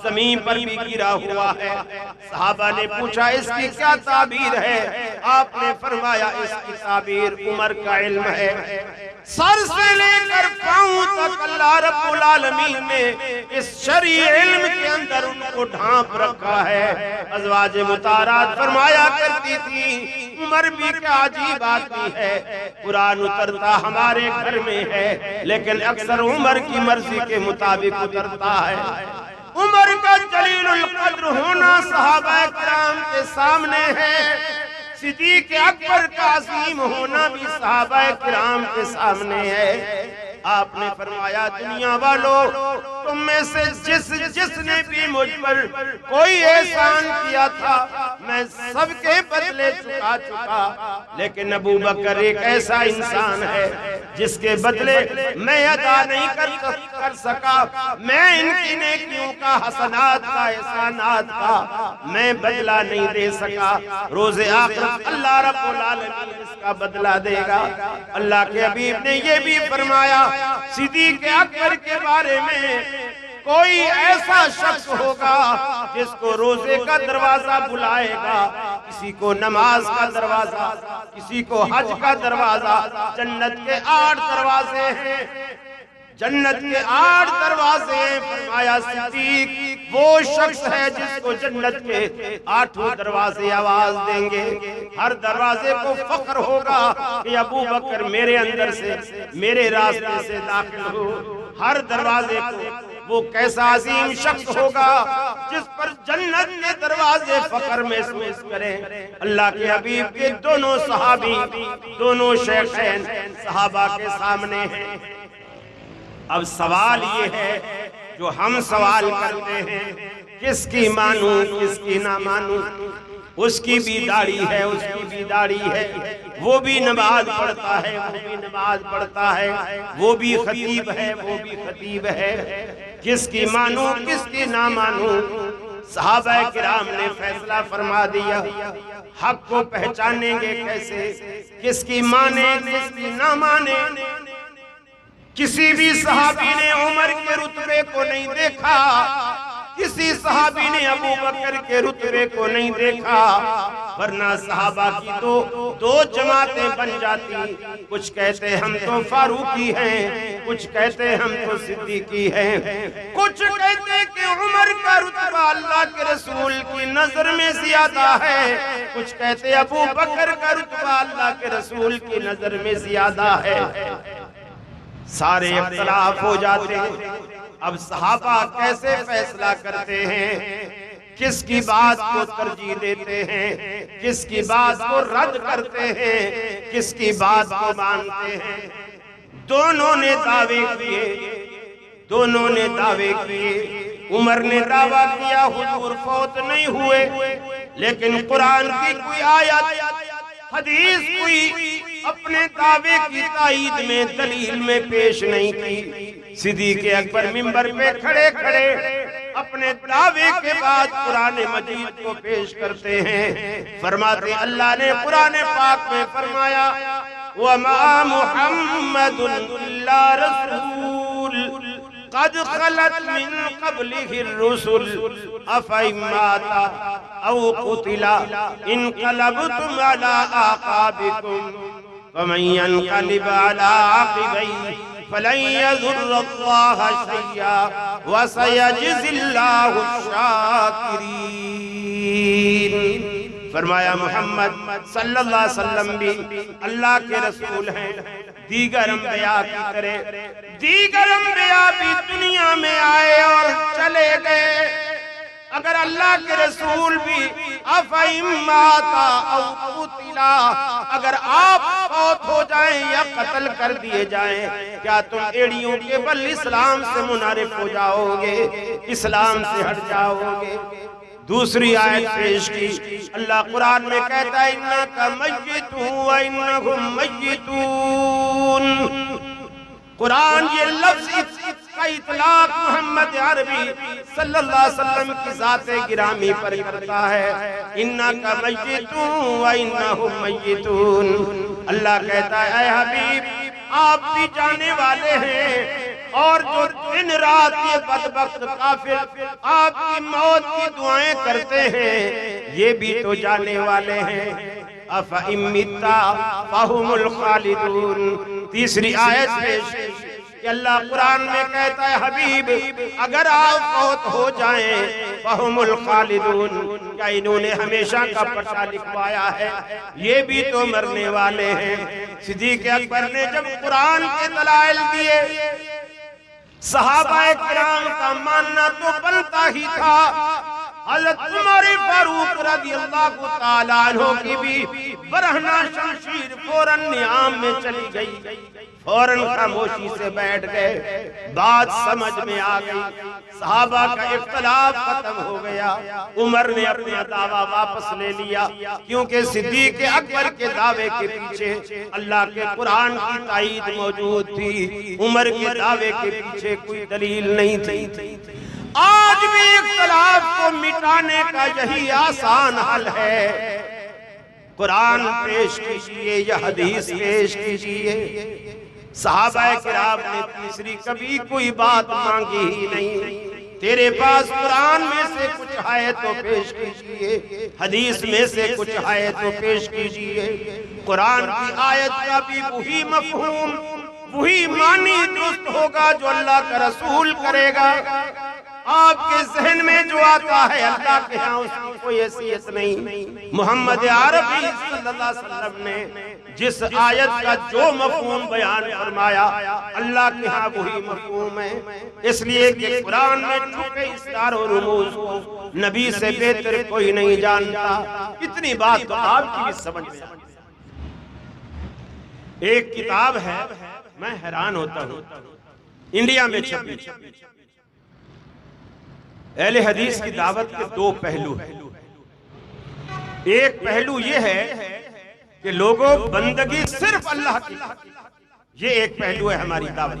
زمین پر بھی گرا ہوا ہے۔ صحابہ نے پوچھا اس کی کیا تعبیر ہے؟ آپ نے فرمایا اس کی تعبیر عمر کا علم ہے۔ سر سے لے کر پاؤں تک اللہ رب العالمین نے اس شرعی علم کے اندر ان کو ڈھانپ رکھا ہے۔ ازواج مطہرات فرمایا کرتی تھی عمر بھی کیا عجیب آدمی ہے، قرآن اترتا ہمارے گھر میں ہے لیکن اکثر عمر کی مرضی کے مطابق اترتا ہے۔ عمر کا جلیل القدر ہونا صحابہ کرام کے سامنے ہے، صدیق اکبر کا عظیم ہونا بھی صحابہ کرام کے سامنے ہے۔ آپ نے فرمایا دنیا والوں تم میں سے جس نے بھی مجھ پر کوئی احسان کیا تھا میں سب کے بدلے چکا چکا، لیکن ابو بکر ایک ایسا انسان ہے جس کے بدلے میں ادا نہیں کر سکا، میں ان کی نیکیوں کا حسنات کا احسانات کا میں بدلہ نہیں دے سکا۔ روز آخرت اللہ رب العالمین اس کا بدلہ دے گا۔ اللہ کے حبیب نے یہ بھی فرمایا صدیق اکبر کے بارے میں کوئی ایسا شخص ہوگا جس کو روزے کا دروازہ بلائے گا، کسی کو نماز کا دروازہ، کسی کو حج کا دروازہ، جنت کے 8 دروازے ہیں، جنت کے 8 دروازے ہیں۔ فرمایا صدیق وہ شخص ہے جس کو جنت کے 8 دروازے آواز دیں گے، ہر دروازے کو فخر ہوگا کہ ابو بکر میرے اندر سے میرے راستے سے داخل ہو، ہر دروازے کو وہ کیسا عظیم شخص ہوگا جس پر جنت کے دروازے فخر محسوس کریں۔ اللہ کے حبیب کے دونوں صحابی، دونوں شیخین صحابہ کے سامنے ہیں۔ اب سوال یہ ہے جو ہم سوال کرتے ہیں، کس کی مانوں کس کی نہ مانوں؟ اس کی بھی داڑھی ہے، اس کی بھی داڑھی ہے، وہ بھی نماز پڑھتا ہے، وہ بھی نماز پڑھتا ہے، وہ بھی خطیب ہے، وہ بھی خطیب ہے۔ کس کی مانوں کس کی نہ مانوں؟ صحابہ کرام نے فیصلہ فرما دیا، حق کو پہچانیں گے کیسے؟ کس کی مانے کس کی نہ مانے؟ کسی بھی صحابی نے عمر کے رتبے کو نہیں دیکھا، کسی صحابی نے ابو بکر کے رتبے کو نہیں دیکھا، ورنہ صحابہ کی دو جماعتیں بن جاتی۔ کچھ کہتے ہم تو فاروقی ہیں، کچھ کہتے ہم تو صدیقی ہیں، کچھ کہتے کہ عمر کا رتبہ اللہ کے رسول کی نظر میں زیادہ ہے، کچھ کہتے ابو بکر کا رتبہ اللہ کے رسول کی نظر میں زیادہ ہے۔ سارے اختلاف ہو جاتے ہیں۔ اب صحابہ کیسے فیصلہ کرتے ہیں؟ کس کی بات کو ترجیح دیتے ہیں، کس کی بات کو رد کرتے ہیں، کس کی بات کو مانتے ہیں؟ دونوں نے دعوے کیے، دونوں نے دعوے کیے۔ عمر نے دعویٰ کیا حضور فوت نہیں ہوئے، لیکن قرآن کی کوئی آیت حدیث کوئی اپنے دعوے کی تائید میں دلیل میں پیش نہیں کی۔ صدیق اکبر منبر پہ کھڑے کھڑے اپنے دعوے کے بعد قرآن مجید کو پیش کرتے ہیں، فرماتے اللہ نے قرآن پاک میں فرمایا وَمَا مُحَمَّدٌ إِلَّا رَسُولٌ قد خلت من قبله الرسل افإن مات او قتل انقلبتم على اعقابكم ومن ينقلب على عقبيه فلن يضر الله شيئا وسيجزي الله الشاكرين۔ فرمایا محمد صلی اللہ علیہ وسلم بھی اللہ کے رسول ہیں، دیگر انبیاء کی طرح دیگر انبیاء بھی دنیا میں آئے اور چلے گئے۔ اگر اللہ کے رسول بھی افئن مات او قتل، اگر آپ فوت ہو جائیں یا قتل کر دیے جائیں، کیا تم ایڑیوں کے بل اسلام سے منحرف ہو جاؤ گے، اسلام سے ہٹ جاؤ گے؟ دوسری آیت پیش کی، اللہ قرآن میں کہتا ہے اِنَّكَ مَيِّتٌ وَإِنَّهُمْ مَيِّتُونَ۔ قرآن یہ لفظ کا اطلاق محمد عربی صلی اللہ علیہ وسلم کی ذات گرامی پر کرتا ہے، اِنَّكَ مَيِّتٌ وَإِنَّهُمْ مَيِّتُونَ۔ اللہ کہتا ہے اے حبیب آپ بھی جانے والے ہیں، اور جو دن رات یہ بدبخت کافر آپ کی موت کی دعائیں کرتے ہیں یہ بھی تو جانے والے ہیں۔ أَفَإِن مِّتَّ فَهُمُ الْخَالِدُونَ۔ تیسری آیت پیش کہ اللہ قرآن میں کہتا ہے حبیب اگر آپ فوت ہو جائیں فَهُمُ الْخَالِدُونَ، کیا انہوں نے ہمیشہ کا پٹا لکھوایا ہے؟ یہ بھی تو مرنے والے ہیں۔ صدیق اکبر نے جب قرآن کے دلائل دیے، صحابہ کرام کا ماننا تو بنتا ہی تھا۔ حضرت عمر فاروق رضی اللہ تعالیٰ عنہ کی بھی برہنہ شمشیر فوراً نیام میں چلی گئی، فوراً خاموشی سے بیٹھ گئے۔ بات سمجھ میں آ گئی، صحابہ کا اختلاف ختم ہو گیا۔ عمر نے اپنا دعویٰ واپس لے لیا، کیونکہ صدیق اکبر کے دعوے کے پیچھے اللہ کے قرآن کی تائید موجود تھی، عمر کے دعوے کے پیچھے کوئی دلیل نہیں تھی۔ آج بھی اختلاف کو مٹانے کا یہی آسان حل ہے، قرآن پیش کیجئے یا حدیث پیش کیجئے۔ صحابہ کرام نے تیسری کبھی کوئی بات مانگی ہی نہیں۔ تیرے پاس قرآن میں سے کچھ ہے تو پیش کیجئے، حدیث میں سے کچھ ہے تو پیش کیجئے۔ قرآن کی آیت کا بھی وہی مفہوم وہی معنی درست ہوگا جو اللہ کا رسول کرے گا۔ آپ کے ذہن میں جو آتا ہے اللہ کے ہاں اس کی کوئی حیثیت نہیں۔ محمد عربی صلی اللہ علیہ وسلم نے جس آیت کا جو مفہوم بیان فرمایا اللہ کے ہاں وہی مفہوم ہے، اس لیے کہ قرآن میں چھپے اسرار و رموز کو نبی سے بہتر کوئی نہیں جانتا۔ اتنی بات تو آپ کی بھی سمجھ میں آتی۔ ایک کتاب ہے، میں حیران ہوتا ہوں، انڈیا میں چھپی، اہل حدیث کی دعوت کے دو پہلو ہیں۔ ایک پہلو یہ ہے کہ لوگوں بندگی صرف اللہ کی، یہ ایک پہلو ہے ہماری دعوت،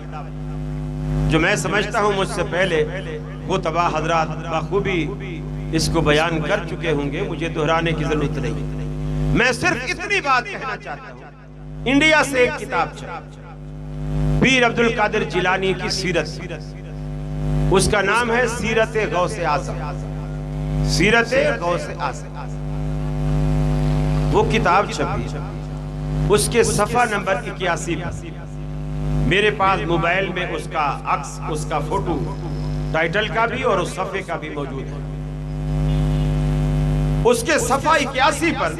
جو میں سمجھتا ہوں مجھ سے پہلے وہ تباہ حضرات بخوبی اس کو بیان کر چکے ہوں گے، مجھے دہرانے کی ضرورت نہیں۔ میں صرف اتنی بات کہنا چاہتا ہوں، انڈیا سے ایک کتاب چھپی پیر عبد القادر جیلانی کی سیرت، اس کا نام ہے سیرت غوث اعظم، سیرت غوث اعظم۔ وہ کتاب چھپی، اس کے صفحہ نمبر 81 میرے پاس موبائل میں اس کا عکس، اس کا فوٹو، ٹائٹل کا بھی اور اس صفحے کا بھی موجود ہے۔ اس کے صفحہ 81 پر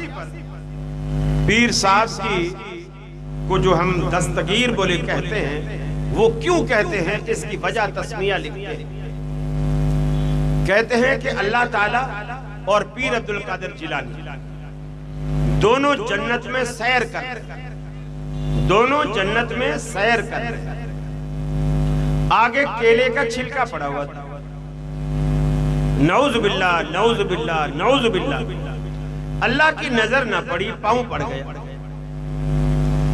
پیر صاحب کی کو جو ہم دستگیر بولے کہتے ہیں، وہ کیوں کہتے ہیں اس کی وجہ تسمیہ لکھتے ہیں۔ کہتے ہیں کہ اللہ تعالیٰ اور پیر عبد القادر جیلانی دونوں جنت میں سیر کرتے ہیں، دونوں جنت میں سیر کرتے ہیں۔ آگے کیلے کا چھلکا پڑا ہوا تھا، نعوذ باللہ نعوذ باللہ نعوذ باللہ، اللہ کی نظر نہ پڑی، پاؤں پڑ گیا۔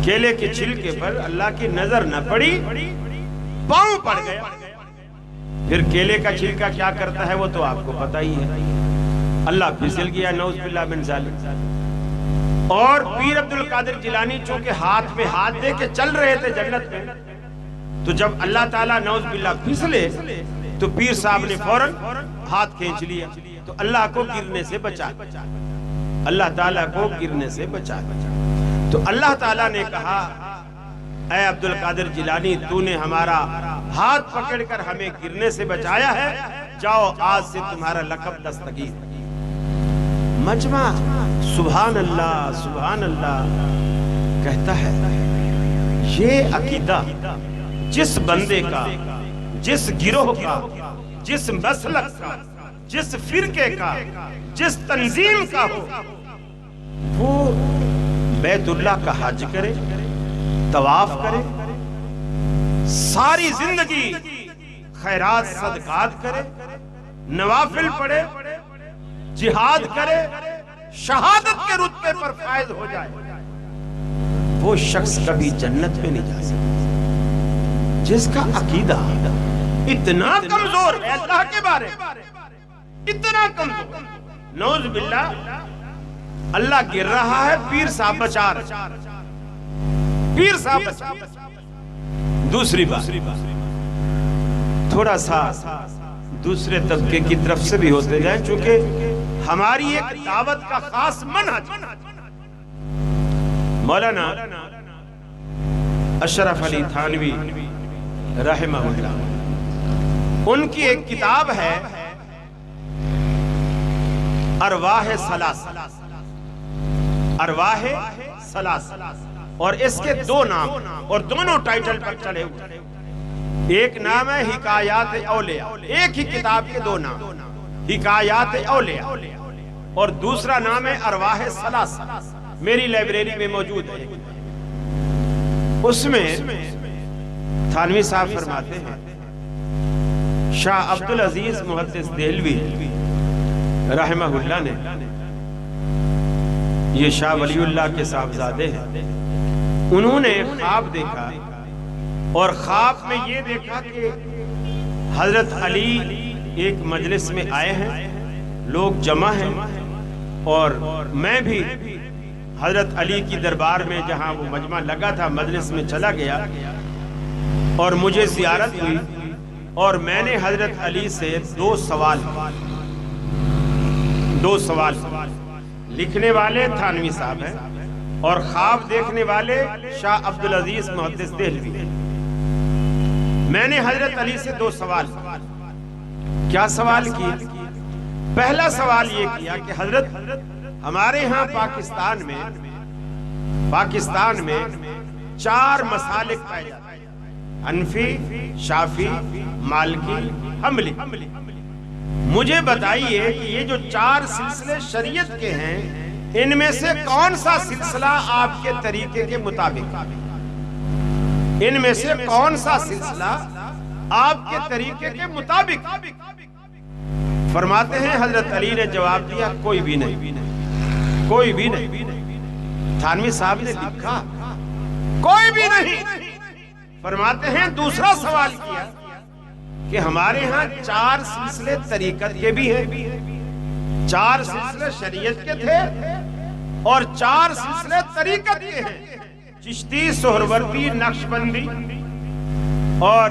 کیلے کے چھلکے پر اللہ کی نظر نہ پڑی، پاؤں پڑ گیا۔ پھر کیلے کا چھلکا کیا کرتا ہے وہ تو آپ کو پتہ ہی ہے، اللہ پھسل گیا، نعوذ باللہ من ذالک۔ اور پیر عبد القادر جیلانی چونکہ ہاتھ میں ہاتھ دے کے چل رہے تھے جنت میں، تو جب اللہ تعالیٰ نعوذ باللہ پھسلے تو پیر صاحب نے فوراً ہاتھ کھینچ لیا، تو اللہ کو گرنے سے بچا، اللہ تعالیٰ کو گرنے سے بچا۔ تو اللہ تعالیٰ نے کہا اے عبد القادر جیلانی، تو نے ہمارا ہاتھ پکڑ کر ہمیں گرنے سے بچایا ہے، جاؤ آج سے تمہارا لقب دستگیر۔ مجمع سبحان اللہ سبحان اللہ کہتا ہے، یہ عقیدہ جس بندے کا، جس گروہ کا، جس مسلک کا، جس فرقے کا، جس تنظیم کا ہو، وہ بیت اللہ کا حج کرے، طواف کرے، ساری زندگی خیرات صدقات کرے، نوافل پڑھے، جہاد کرے، شہادت کے رتبے پر فائز ہو جائے، وہ شخص کبھی جنت میں نہیں جا سکتا۔ جس کا عقیدہ اتنا کمزور ہے اللہ کے بارے، اتنا کمزور، نعوذ باللہ، اللہ گر رہا ہے، پیر صاحب بچا رہا، پیر صاحب بچا۔ دوسری بات، تھوڑا سا دوسرے طبقے کی طرف سے بھی ہوتے جائیں، چونکہ ہماری ایک دعوت کا خاص منہج۔ مولانا اشرف علی تھانوی رحمہ اللہ، ان کی ایک کتاب ہے ارواح ثلاث، ارواح ثلاث، اور اس کے دو نام اور دونوں ٹائٹل پر چلے ہوئے۔ ایک نام ہے حکایات اولیاء، ایک ہی کتاب کے دو نام، حکایات اولیاء، اور دوسرا نام ہے ارواح ثلاث، میری لائبریری میں موجود ہے۔ اس میں تھانوی صاحب فرماتے ہیں، شاہ عبدالعزیز محدث دہلوی رحمہ اللہ نے، یہ شاہ ولی اللہ کے صاحبزادے ہیں، انہوں نے خواب دیکھا، اور خواب میں یہ دیکھا کہ حضرت علی ایک مجلس میں آئے ہیں، لوگ جمع ہیں، اور میں بھی حضرت علی کی دربار میں جہاں وہ مجمع لگا تھا مجلس میں چلا گیا، اور مجھے زیارت ہوئی، اور میں نے حضرت علی سے دو سوال لکھنے والے تھانوی صاحب ہیں اور خواب دیکھنے والے شاہ عبدالعزیز محدث دہلوی۔ میں نے حضرت علی سے دو سوال، کیا سوال کیا؟ پہلا سوال یہ کیا کہ حضرت ہمارے ہاں پاکستان میں 4 مسالک پائے جاتے ہیں، حنفی، شافعی، مالکی، حنبلی۔ مجھے بتائیے کہ یہ جو 4 سلسلے شریعت کے ہیں، ان میں سے کون سا سلسلہ آپ کے طریقے کے مطابق؟ ان میں سے کون سا سلسلہ آپ کے طریقے کے مطابق؟ فرماتے ہیں حضرت علی نے جواب دیا کوئی بھی نہیں، کوئی بھی نہیں۔ تھانوی صاحب نے لکھا کوئی بھی نہیں۔ فرماتے ہیں دوسرا سوال کیا کہ ہمارے ہاں 4 سلسلے طریقت کے بھی ہیں، 4 سلسلے شریعت کے تھے اور 4 سلسلے طریقت کے ہیں، چشتی، سہروردی، نقشبندی اور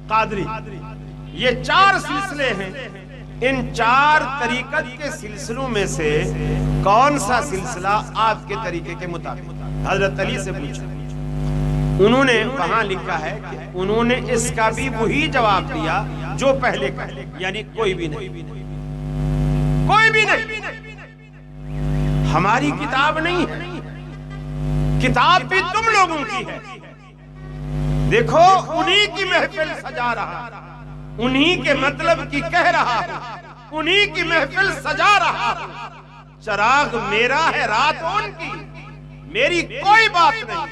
قادری، یہ 4 سلسلے ہیں۔ ان 4 طریقت کے سلسلوں میں سے کون سا سلسلہ آپ کے طریقے کے مطابق؟ حضرت علی سے پوچھا، انہوں نے وہاں لکھا ہے کہ انہوں نے اس کا بھی وہی جواب دیا جو پہلے کا، یعنی کوئی بھی نہیں، کوئی بھی نہیں۔ ہماری کتاب نہیں ہے، کتاب بھی تم لوگوں کی ہے۔ دیکھو انہی کی محفل سجا رہا، انہی کے مطلب کی کہہ رہا، انہی کی محفل سجا رہا۔ چراغ میرا ہے، رات ان کی، میری کوئی بات نہیں۔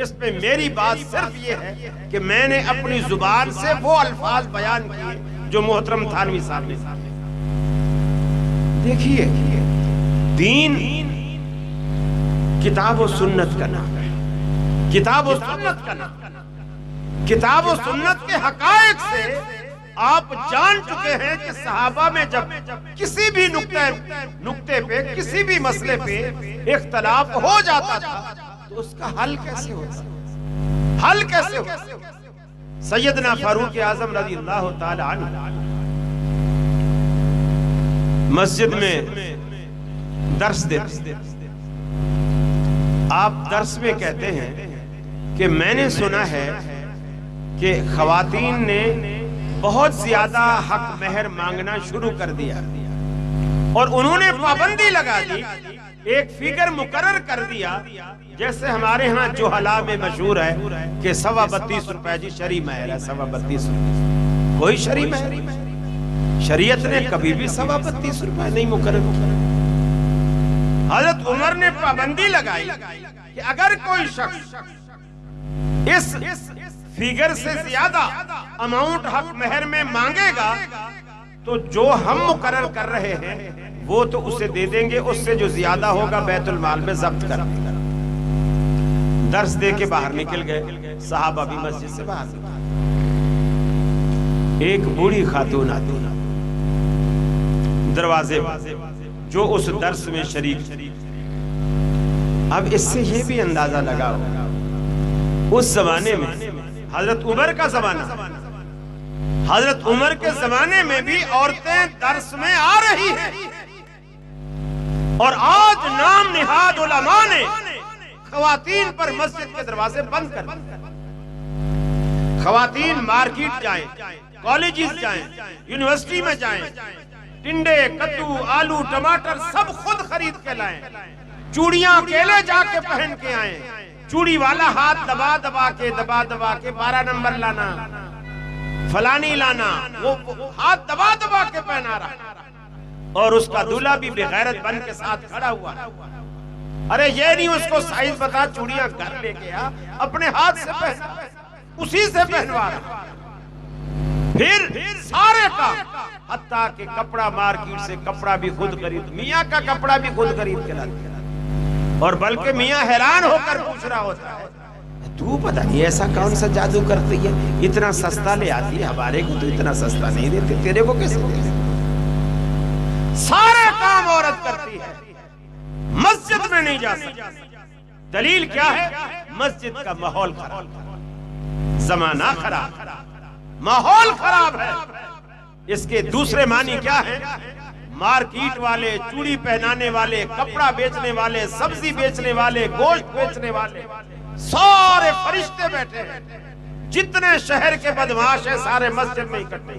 اس میں میری بات صرف یہ ہے کہ میں نے اپنی زبان سے وہ الفاظ بیان کیے جو محترم تھانوی صاحب نے۔ دیکھیے دین کتاب و سنت کا نام ہے، کتاب و سنت کا نام ہے۔ کتاب و سنت کے حقائق سے آپ جان چکے ہیں کہ صحابہ میں جب کسی بھی نقطے پہ، کسی بھی مسئلے پہ اختلاف ہو جاتا تھا تو اس کا حل کیسے ہوتا، حل کیسے ہوتا؟ سیدنا فاروق اعظم رضی اللہ تعالی عنہ مسجد میں درس دیتے، آپ درس میں کہتے ہیں کہ میں نے سنا ہے کہ خواتین نے بہت زیادہ حق مہر مانگنا شروع کر دیا اور انہوں نے پابندی لگا دی، ایک فگر مقرر کر دیا، جیسے ہمارے ہاں جوہلا میں مشہور ہے کہ 32.25 روپے جی شرعی مہر ہے، 32.25 روپے، کوئی شرعی مہر، شریعت نے کبھی بھی 32.25 روپے نہیں مقرر کیا۔ حضرت عمر نے پابندی لگائی کہ اگر کوئی شخص اس فگر سے زیادہ اماؤنٹ حق مہر میں مانگے گا تو جو ہم مقرر کر رہے ہیں وہ تو اسے دے دیں گے، اس سے جو زیادہ ہوگا بیت المال میں ضبط کر دیں گے۔ درس دے کے باہر نکل گئے، صحابہ بھی مسجد سے باہر۔ ایک بوڑھی خاتون آتی دروازے جو اس درس میں شریک۔ اب اس سے یہ بھی اندازہ لگا اس زمانے میں حضرت عمر کا زمانہ، حضرت عمر کے زمانے میں بھی عورتیں درس میں آ رہی ہیں، اور آج نام نہاد علماء نے خواتین پر مسجد کے دروازے بند کر دیے۔ خواتین مارکیٹ جائیں، کالجز جائیں، یونیورسٹی میں جائیں، ٹنڈے، کدو، آلو، ٹماٹر سب خود خرید کے لائیں، چوڑیاں اکیلے جا کے پہن کے آئیں، چوڑی والا ہاتھ دبا دبا کے 12 نمبر لانا، فلانی لانا، وہ ہاتھ دبا دبا کے پہنا رہا، اور اس کا دولہا بھی بغیرت بن کے ساتھ کھڑا ہوا۔ ارے یہ نہیں اس کو سائز بتا، چوڑیاں گھر لے کے آ، اپنے ہاتھ سے پہنا، اسی سے پہنوا رہا۔ پھر سارے کا حتیٰ کہ کپڑا مارکیٹ سے کپڑا بھی خود خرید، میاں کا کپڑا بھی خود خرید کے لاتے، اور بلکہ میاں حیران ہو کر پوچھ رہا ہوتا ہے تو پتہ نہیں ایسا کون سا جادو کرتی ہے، اتنا سستا لے آتی ہے، ہمارے کو تو اتنا سستا نہیں دیتے، تیرے کو کیسے دیتے؟ سارے کام عورت کرتی ہے، مسجد میں نہیں جا سکتی۔ دلیل کیا ہے؟ مسجد کا ماحول خراب، زمانہ خراب، ماحول خراب ہے۔ اس کے دوسرے معنی کیا ہے؟ مارکیٹ والے، چوڑی پہنانے والے، کپڑا بیچنے والے، سبزی بیچنے والے، گوشت بیچنے والے، سارے فرشتے بیٹھے ہیں، جتنے شہر کے بدمعاش ہیں سارے مسجد میں اکٹھے۔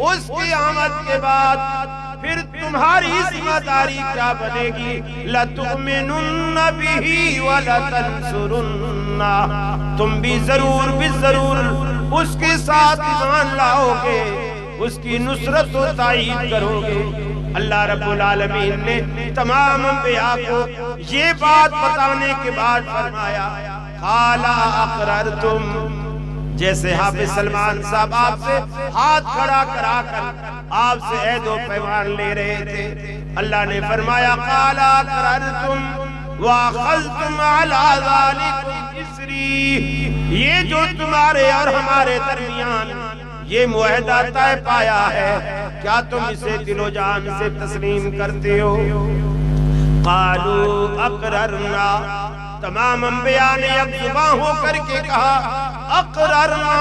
اس کی آمد کے بعد پھر تمہاری ذمہ داری کیا بنے گی؟ لَتُؤْمِنُنَّ بِهِ وَلَتَنْصُرُنَّ، تم بھی ضرور اس کے ساتھ ایمان لاؤ گے، اس کی نصرت و تائید کرو گے۔ اللہ رب العالمین نے تمام انبیاء کو یہ بات بتانے کے بعد فرمایا قَالَ أَقْرَرْتُمْ، جیسے حافظ سلمان صاحب آپ سے ہاتھ کھڑا کرا کر آپ سے عہد و پیمان لے رہے تھے، اللہ نے فرمایا قَالَ أَقْرَرْتُمْ وَأَخَذْتُمْ عَلَى ذَلِكُمْ إِصْرِي، یہ جو تمہارے اور ہمارے درمیان یہ معاہدہ طے پایا ہے، کیا تم اسے دل و جان سے تسلیم کرتے ہو؟ قَالُوا أَقْرَرْنَا، تمام انبیاء نے اب زباں ہو کر کے کہا اقررنا،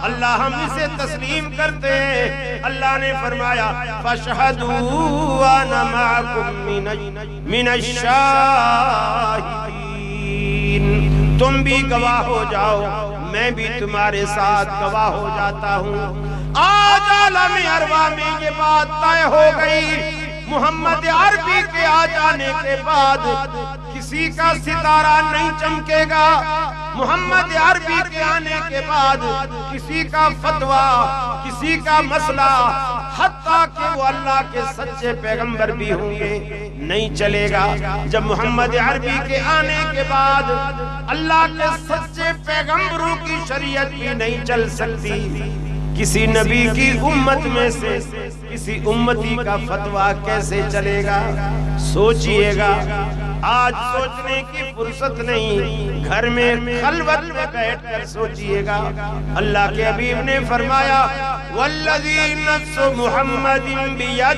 اللہ ہم اسے تسلیم کرتے ہیں۔ اللہ نے فرمایا فَاشْهَدُوا وَأَنَا مَعَكُمْ مِنَ الشَّاهِدِينَ، تم بھی گواہ ہو جاؤ، میں بھی تمہارے ساتھ گواہ ہو جاتا ہوں۔ آج عالم ارواح میں یہ بات طے ہو گئی، محمد عربی کے آ جانے کے بعد کسی کا ستارہ نہیں چمکے گا، محمد عربی کے آنے کے بعد کسی کا فتویٰ، کسی کا مسئلہ، حتیٰ کہ وہ اللہ کے سچے پیغمبر بھی ہوں گے، نہیں چلے گا۔ جب محمد عربی کے آنے کے بعد اللہ کے سچے پیغمبروں کی شریعت بھی نہیں چل سکتی، کسی نبی کی امت میں سے کسی امتی کا فتویٰ کیسے چلے گا؟ سوچئے گا، آج سوچنے کی فرصت نہیں، گھر میں خلوت میں بیٹھ کر سوچئے گا۔ اللہ کے حبیب نے فرمایا والذی نفس محمد بیدہ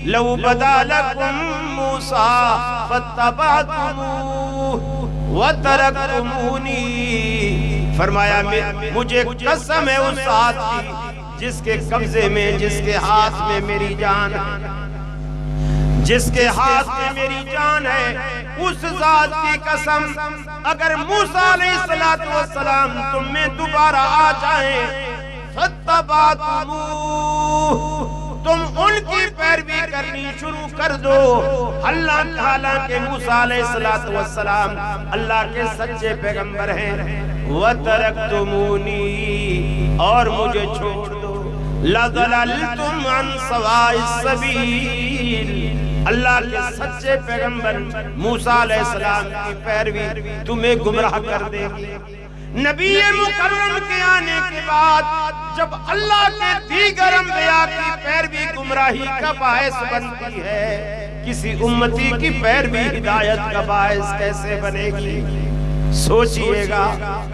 لو بدا لکم موسیٰ فاتبعتموہ وترکتمونی، فرمایا مجھے قسم ہے اس ذات کی جس کے قبضے میں، جس کے ہاتھ میں میری جان ہے، جس کے ہاتھ میں میری جان ہے، اس ذات کی قسم، اگر موسیٰ علیہ السلام تم میں دوبارہ آ جائیں فاتبعتموہ، تم ان کی پیروی کرنی شروع کر دو۔ اللہ تعالیٰ کے موسیٰ علیہ السلام اللہ کے سچے پیغمبر ہیں، وَتَرَكْتُمُونِي، اور مجھے چھوڑ دو، لَضَلَلْتُمْ عَنْ سَوَاءِ السَّبِيلِ، اللہ کے سچے پیغمبر موسیٰ علیہ السلام کی پیروی تمہیں گمراہ کر دے گی۔ نبی مکرم کے آنے کے بعد جب اللہ کے دیگر انبیاء کی پیروی گمراہی کا باعث بنتی ہے، کسی امتی کی پیروی ہدایت کا باعث کیسے بنے گی؟ سوچئے گا۔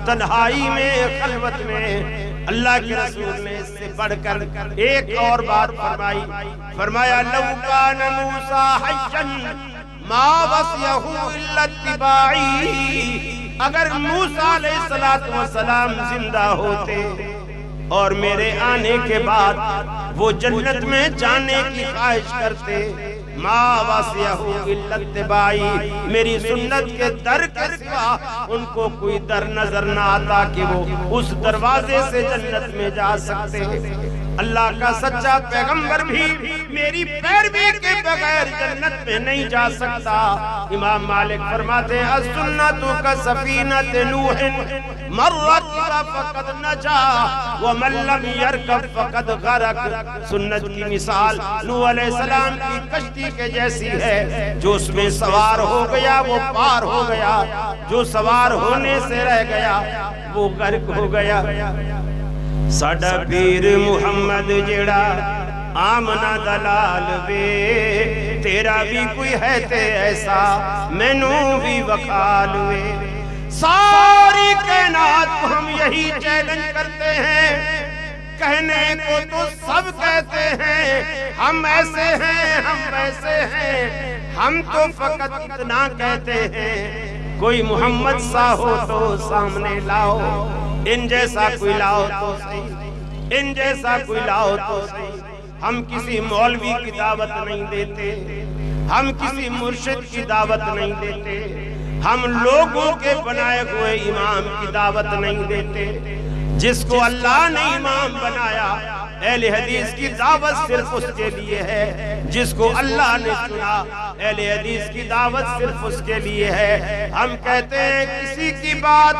تنہائی میں، خلوت میں اللہ کے رسول نے اس سے بڑھ کر ایک اور بات فرمائی، فرمایا لو کان موسیٰ حیا ما وصیہ الا اتباعی، اگر موسیٰ علیہ السلام زندہ ہوتے اور میرے آنے کے بعد وہ جنت میں جانے کی خواہش کرتے، ما وصیہ الا اتباعی، میری سنت کے در کے سوا ان کو کوئی در نظر نہ آتا کہ وہ اس دروازے سے جنت میں جا سکتے۔ اللہ کا سچا پیغمبر بھی میری پیروی کے بغیر جنت میں نہیں جا سکتا۔ امام مالک فرماتے ہیں السنت کسفینۃ نوح من رکب فقد نجا ومن لم یرکب فقد غرق، سنت کی مثال نوح علیہ السلام کی کشتی کے جیسی ہے، جو اس میں سوار ہو گیا وہ پار ہو گیا، جو سوار ہونے سے رہ گیا وہ غرق ہو گیا۔ ساڈا پیر محمد جڑا آمنا دلال وے، تیرا بھی کوئی ہے تے ایسا مینوں بھی وکال وے۔ ساری کائنات کو ہم یہی چیلنج کرتے ہیں، کہنے کو تو سب کہتے ہیں ہم ایسے ہیں، ہم ویسے ہیں، ہم تو فقط اتنا کہتے ہیں کوئی محمد سا ہو تو سامنے لاؤ، ان جیسا کوئی لاؤ تو صحیح، ان جیسا کوئی لاؤ تو صحیح۔ ہم کسی مولوی کی دعوت نہیں دیتے، ہم کسی مرشد کی دعوت نہیں دیتے، ہم لوگوں کے بنائے ہوئے امام کی دعوت نہیں دیتے۔ جس کو اللہ نے امام بنایا، اہل حدیث کی دعوت صرف اس کے لیے ہے جس کو اللہ نے چنا، اہل حدیث کی دعوت صرف اس کے لیے ہے۔ ہم کہتے ہیں کسی کی بات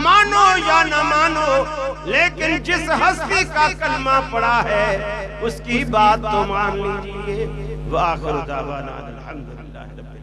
مانو یا نہ مانو، لیکن جس ہستی کا کلمہ پڑا ہے اس کی بات تو مان لیجئے۔ وآخر دعوانا الحمدللہ رب العالمین۔